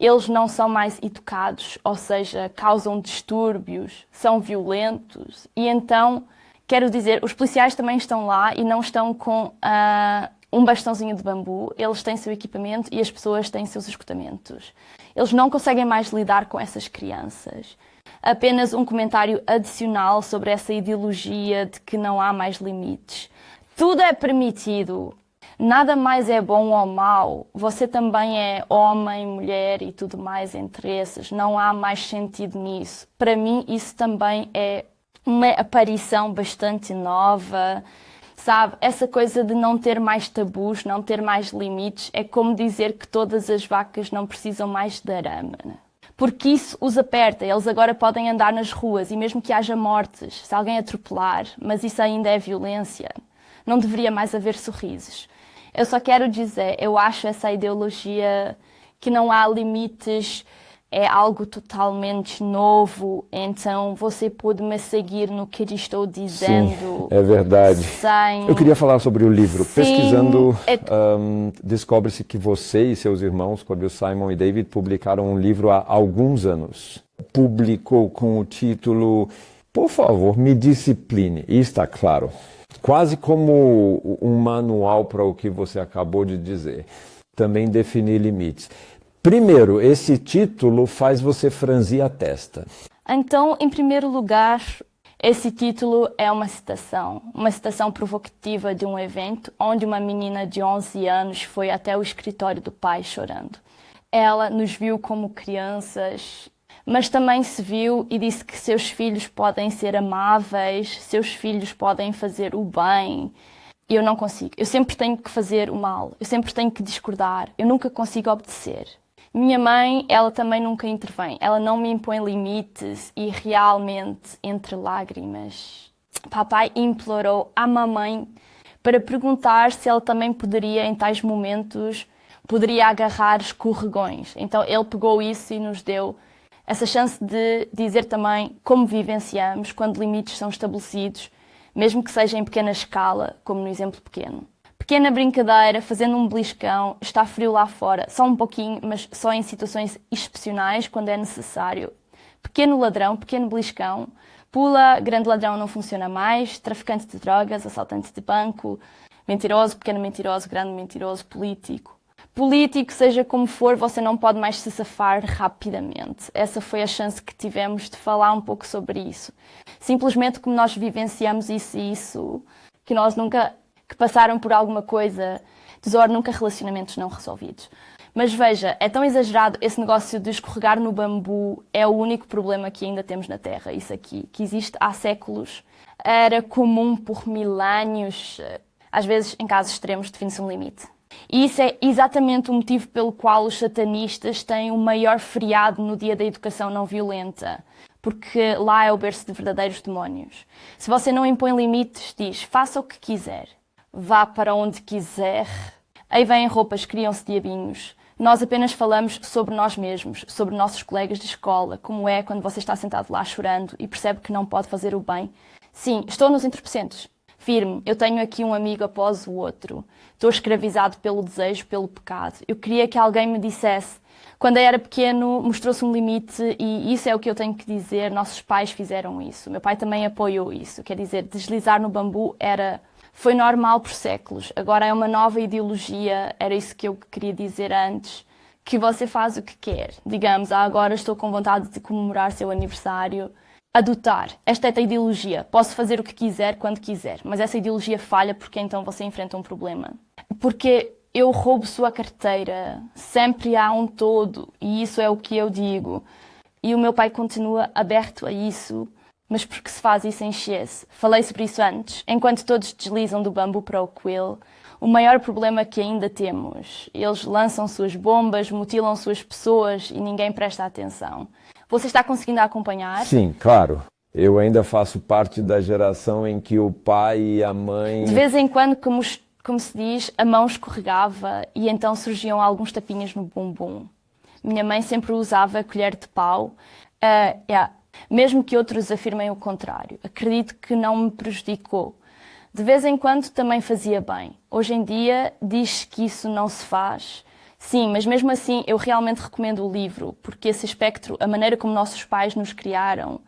eles não são mais educados, ou seja, causam distúrbios, são violentos. E então, quero dizer, os policiais também estão lá e não estão com... um bastãozinho de bambu, eles têm seu equipamento e as pessoas têm seus escutamentos. Eles não conseguem mais lidar com essas crianças. apenas um comentário adicional sobre essa ideologia de que não há mais limites. Tudo é permitido. Nada mais é bom ou mau. Você também é homem, mulher e tudo mais entre esses. Não há mais sentido nisso. Para mim, isso também é uma aparição bastante nova. Sabe, essa coisa de não ter mais tabus, não ter mais limites, é como dizer que todas as vacas não precisam mais de arame. Porque isso os aperta. Eles agora podem andar nas ruas e mesmo que haja mortes, se alguém atropelar, mas isso ainda é violência, não deveria mais haver sorrisos. Eu só quero dizer, eu acho essa ideologia que não há limites é algo totalmente novo, então você pode me seguir no que estou dizendo. Sim, é verdade. Sem... Eu queria falar sobre o livro. Sim, Pesquisando, descobre-se que você e seus irmãos, como Simon e David, publicaram um livro há alguns anos. Publicou com o título Por favor, me discipline. E está claro. Quase como um manual para o que você acabou de dizer. Também definir limites. Primeiro, esse título faz você franzir a testa. Então, em primeiro lugar, esse título é uma citação provocativa de um evento onde uma menina de 11 anos foi até o escritório do pai chorando. Ela nos viu como crianças, mas também se viu e disse que seus filhos podem ser amáveis, seus filhos podem fazer o bem. E eu não consigo. Eu sempre tenho que fazer o mal, eu sempre tenho que discordar, eu nunca consigo obedecer. Minha mãe, ela também nunca intervém. Ela não me impõe limites e realmente, entre lágrimas, papai implorou à mamãe para perguntar se ela também poderia, em tais momentos, poderia agarrar escorregões. Então ele pegou isso e nos deu essa chance de dizer também como vivenciamos quando limites são estabelecidos, mesmo que seja em pequena escala, como no exemplo pequeno. Pequena brincadeira, fazendo um beliscão, está frio lá fora, só um pouquinho, mas só em situações excepcionais, quando é necessário. Pequeno ladrão, pequeno beliscão, pula, grande ladrão não funciona mais, traficante de drogas, assaltante de banco, mentiroso, pequeno mentiroso, grande mentiroso, político. Político, seja como for, você não pode mais se safar rapidamente. Essa foi a chance que tivemos de falar um pouco sobre isso. Simplesmente como nós vivenciamos isso, que nós nunca... que passaram por alguma coisa, tesouro, nunca relacionamentos não resolvidos. Mas veja, é tão exagerado esse negócio de escorregar no bambu, é o único problema que ainda temos na Terra, isso aqui, que existe há séculos, era comum por milénios, às vezes em casos extremos define-se um limite. E isso é exatamente o motivo pelo qual os satanistas têm o maior feriado no Dia da Educação Não Violenta, porque lá é o berço de verdadeiros demónios. Se você não impõe limites, diz, faça o que quiser. Vá para onde quiser. Aí vêm roupas, criam-se diabinhos. Nós apenas falamos sobre nós mesmos, sobre nossos colegas de escola, como é quando você está sentado lá chorando e percebe que não pode fazer o bem. Sim, estou nos entorpecentes. Firme, eu tenho aqui um amigo após o outro. Estou escravizado pelo desejo, pelo pecado. Eu queria que alguém me dissesse. Quando eu era pequeno, mostrou-se um limite e isso é o que eu tenho que dizer. Nossos pais fizeram isso. Meu pai também apoiou isso. Quer dizer, deslizar no bambu foi normal por séculos. Agora é uma nova ideologia, era isso que eu queria dizer antes, que você faz o que quer. Digamos, agora estou com vontade de comemorar seu aniversário. Adotar. Esta é a ideologia. Posso fazer o que quiser, quando quiser. Mas essa ideologia falha porque então você enfrenta um problema. Porque eu roubo sua carteira. Sempre há um todo. E isso é o que eu digo. E o meu pai continua aberto a isso. Mas porque se faz isso em excesso? Falei sobre isso antes. Enquanto todos deslizam do bambu para o quill, o maior problema que ainda temos. Eles lançam suas bombas, mutilam suas pessoas e ninguém presta atenção. Você está conseguindo acompanhar? Sim, claro. Eu ainda faço parte da geração em que o pai e a mãe... De vez em quando, como se diz, a mão escorregava e então surgiam alguns tapinhas no bumbum. Minha mãe sempre usava a colher de pau. Mesmo que outros afirmem o contrário. Acredito que não me prejudicou. De vez em quando também fazia bem. Hoje em dia diz que isso não se faz. Sim, mas mesmo assim eu realmente recomendo o livro, porque esse espectro, a maneira como nossos pais nos criaram,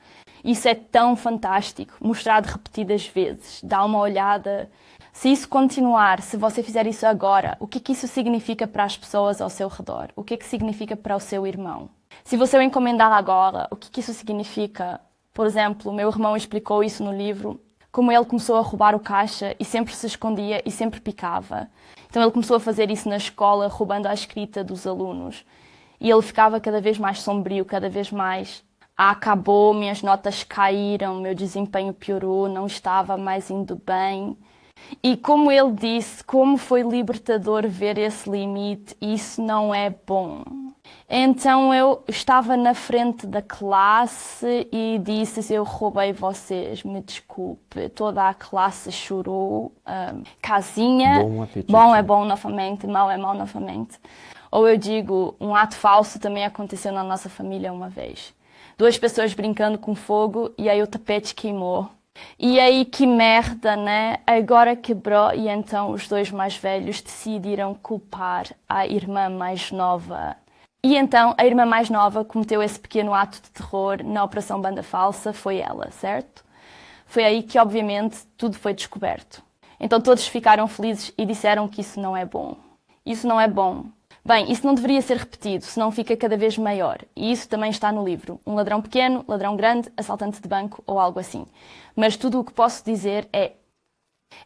isso é tão fantástico, mostrado repetidas vezes. Dá uma olhada. Se isso continuar, se você fizer isso agora, o que isso significa para as pessoas ao seu redor? O que significa para o seu irmão? Se você o encomendar agora, o que isso significa? Por exemplo, meu irmão explicou isso no livro, como ele começou a roubar o caixa e sempre se escondia e sempre picava. Então ele começou a fazer isso na escola, roubando a escrita dos alunos. E ele ficava cada vez mais sombrio, cada vez mais. Acabou, minhas notas caíram, meu desempenho piorou, não estava mais indo bem. E como ele disse, como foi libertador ver esse limite, isso não é bom. Então eu estava na frente da classe e disse: eu roubei vocês, me desculpe. Toda a classe chorou. Casinha, Bom apetite. bom é bom novamente, mau é mau novamente. Ou eu digo, um ato falso também aconteceu na nossa família uma vez. 2 pessoas brincando com fogo e aí o tapete queimou. E aí, que merda, né? Agora quebrou e então os 2 mais velhos decidiram culpar a irmã mais nova. E então a irmã mais nova cometeu esse pequeno ato de terror na Operação Banda Falsa, foi ela, certo? Foi aí que, obviamente, tudo foi descoberto. Então todos ficaram felizes e disseram que isso não é bom. Isso não é bom. Bem, isso não deveria ser repetido, senão fica cada vez maior. E isso também está no livro. Um ladrão pequeno, ladrão grande, assaltante de banco ou algo assim. Mas tudo o que posso dizer é: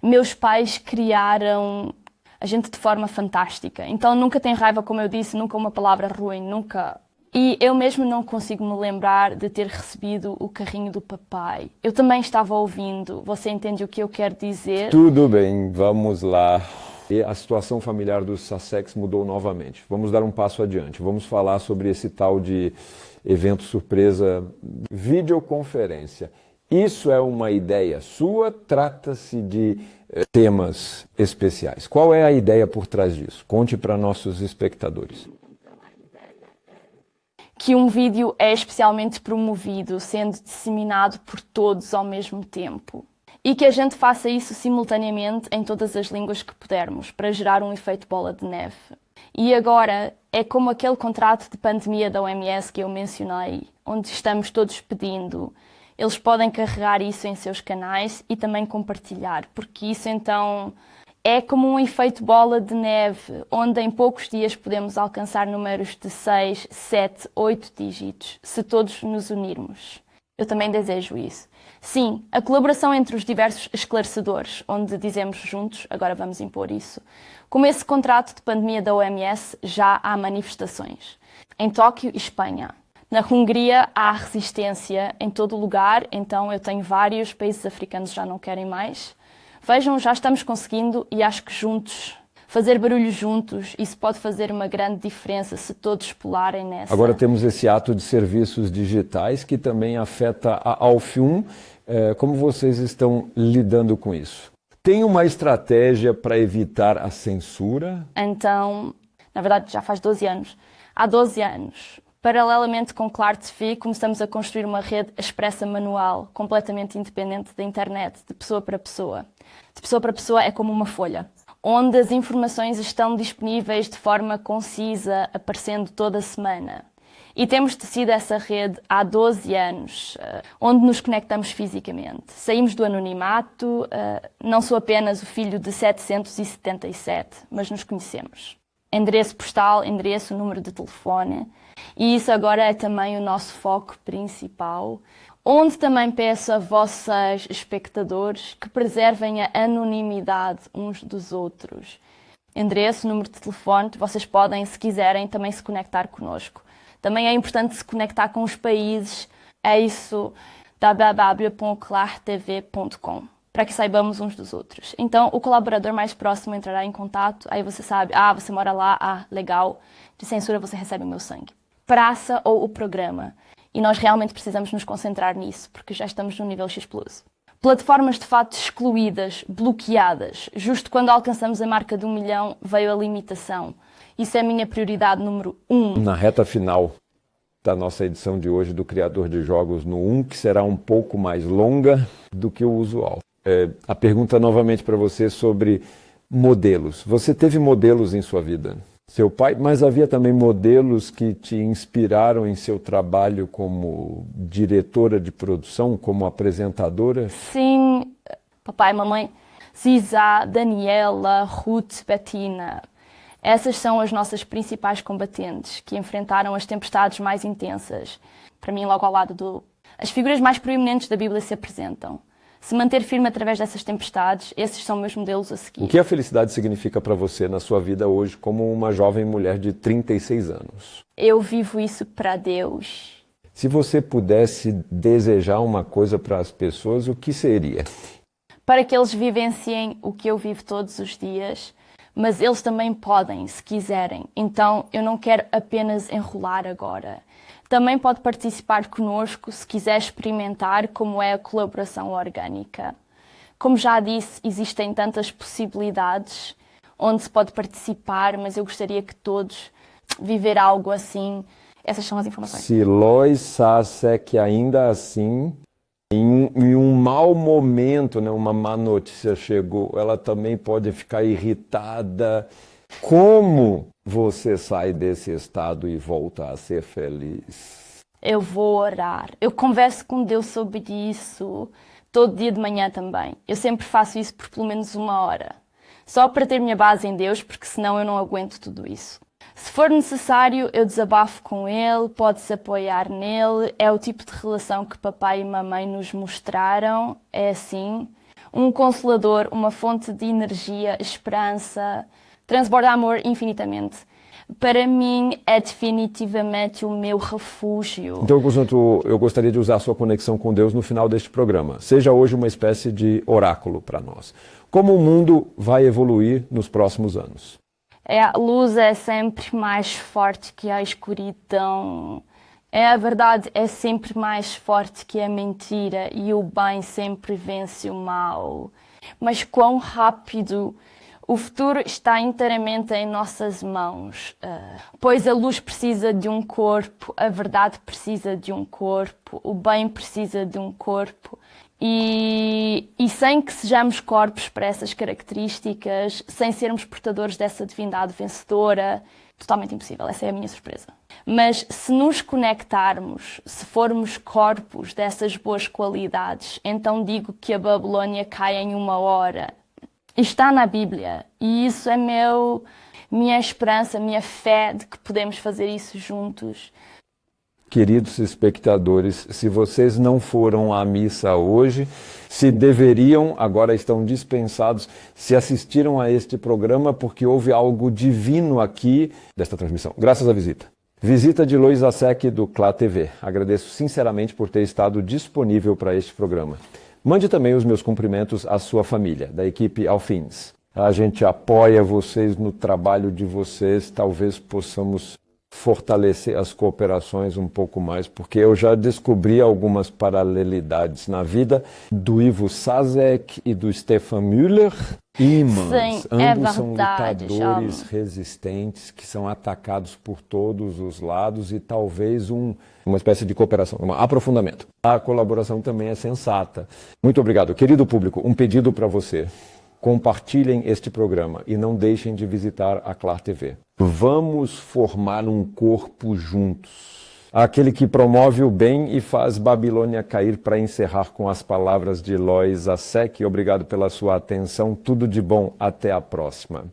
meus pais criaram a gente de forma fantástica. Então nunca tem raiva, como eu disse, nunca uma palavra ruim, nunca. E eu mesmo não consigo me lembrar de ter recebido o carrinho do papai. Eu também estava ouvindo. Você entende o que eu quero dizer? Tudo bem, vamos lá. E a situação familiar dos Sussex mudou novamente. Vamos dar um passo adiante. Vamos falar sobre esse tal de evento surpresa, videoconferência. Isso é uma ideia sua? Trata-se de temas especiais. Qual é a ideia por trás disso? Conte para nossos espectadores. Que um vídeo é especialmente promovido, sendo disseminado por todos ao mesmo tempo. E que a gente faça isso simultaneamente em todas as línguas que pudermos, para gerar um efeito bola de neve. E agora é como aquele contrato de pandemia da OMS que eu mencionei, onde estamos todos pedindo. Eles podem carregar isso em seus canais e também compartilhar, porque isso então é como um efeito bola de neve, onde em poucos dias podemos alcançar números de 6, 7, 8 dígitos, se todos nos unirmos. Eu também desejo isso. Sim, a colaboração entre os diversos esclarecedores, onde dizemos juntos, agora vamos impor isso. Como esse contrato de pandemia da OMS, já há manifestações. Em Tóquio e Espanha. Na Hungria há resistência em todo lugar, então eu tenho vários países africanos já não querem mais. Vejam, já estamos conseguindo e acho que juntos, fazer barulho juntos, isso pode fazer uma grande diferença se todos pularem nessa. Agora temos esse ato de serviços digitais que também afeta a Alf1. Como vocês estão lidando com isso? Tem uma estratégia para evitar a censura? Então, na verdade já faz 12 anos. Há 12 anos, paralelamente com Claro TV, começamos a construir uma rede expressa manual, completamente independente da internet, de pessoa para pessoa. De pessoa para pessoa é como uma folha, onde as informações estão disponíveis de forma concisa, aparecendo toda semana. E temos tecido essa rede há 12 anos, onde nos conectamos fisicamente. Saímos do anonimato, não sou apenas o filho de 777, mas nos conhecemos. Endereço postal, endereço, número de telefone. E isso agora é também o nosso foco principal, onde também peço a vossos espectadores que preservem a anonimidade uns dos outros. Endereço, número de telefone, vocês podem, se quiserem, também se conectar connosco. Também é importante se conectar com os países, é isso, www.clartv.com, para que saibamos uns dos outros. Então, o colaborador mais próximo entrará em contato, aí você sabe, você mora lá, legal, de censura você recebe o meu sangue. Praça ou o programa. E nós realmente precisamos nos concentrar nisso, porque já estamos no nível X+. Plataformas de fato excluídas, bloqueadas. Justo quando alcançamos a marca de 1 milhão, veio a limitação. Isso é a minha prioridade número 1. Na reta final da nossa edição de hoje do Criador de Jogos no 1, que será um pouco mais longa do que o usual. A pergunta novamente para você sobre modelos. Você teve modelos em sua vida? Seu pai, mas havia também modelos que te inspiraram em seu trabalho como diretora de produção, como apresentadora? Sim, papai, mamãe, Ziza, Daniela, Ruth, Bettina. Essas são as nossas principais combatentes, que enfrentaram as tempestades mais intensas. Para mim, logo ao lado as figuras mais proeminentes da Bíblia se apresentam. Se manter firme através dessas tempestades, esses são meus modelos a seguir. O que a felicidade significa para você na sua vida hoje como uma jovem mulher de 36 anos? Eu vivo isso para Deus. Se você pudesse desejar uma coisa para as pessoas, o que seria? Para que eles vivenciem o que eu vivo todos os dias, mas eles também podem, se quiserem. Então, eu não quero apenas enrolar agora. Também pode participar conosco se quiser experimentar como é a colaboração orgânica. Como já disse, existem tantas possibilidades onde se pode participar, mas eu gostaria que todos viver algo assim. Essas são as informações. Se Lois Sasek ainda assim, em um mau momento, né, uma má notícia chegou, ela também pode ficar irritada. Como você sai desse estado e volta a ser feliz? Eu vou orar. Eu converso com Deus sobre isso todo dia de manhã também. Eu sempre faço isso por pelo menos 1 hora. Só para ter minha base em Deus, porque senão eu não aguento tudo isso. Se for necessário, eu desabafo com Ele, pode-se apoiar nele. É o tipo de relação que papai e mamãe nos mostraram. É assim. Um consolador, uma fonte de energia, esperança, transborda amor infinitamente. Para mim, é definitivamente o meu refúgio. Então, eu gostaria de usar a sua conexão com Deus no final deste programa. Seja hoje uma espécie de oráculo para nós. Como o mundo vai evoluir nos próximos anos? A luz é sempre mais forte que a escuridão. A verdade é sempre mais forte que a mentira e o bem sempre vence o mal. Mas quão rápido! O futuro está inteiramente em nossas mãos, pois a luz precisa de um corpo, a verdade precisa de um corpo, o bem precisa de um corpo. E sem que sejamos corpos para essas características, sem sermos portadores dessa divindade vencedora, totalmente impossível, essa é a minha surpresa. Mas se nos conectarmos, se formos corpos dessas boas qualidades, então digo que a Babilônia cai em 1 hora. Está na Bíblia e isso é minha esperança, minha fé de que podemos fazer isso juntos. Queridos espectadores, se vocês não foram à missa hoje, se deveriam, agora estão dispensados, se assistiram a este programa porque houve algo divino aqui desta transmissão. Graças à visita. Visita de Lois Sasek do Clá TV. Agradeço sinceramente por ter estado disponível para este programa. Mande também os meus cumprimentos à sua família, da equipe Alfins. A gente apoia vocês no trabalho de vocês, talvez possamos fortalecer as cooperações um pouco mais, porque eu já descobri algumas paralelidades na vida do Ivo Sasek e do Stefan Müller. Imãs, ambos são lutadores resistentes que são atacados por todos os lados e talvez uma espécie de cooperação, um aprofundamento. A colaboração também é sensata. Muito obrigado. Querido público, um pedido para você. Compartilhem este programa e não deixem de visitar a Clá TV. Vamos formar um corpo juntos. Aquele que promove o bem e faz Babilônia cair, para encerrar com as palavras de Lois Sasek. Obrigado pela sua atenção. Tudo de bom. Até a próxima.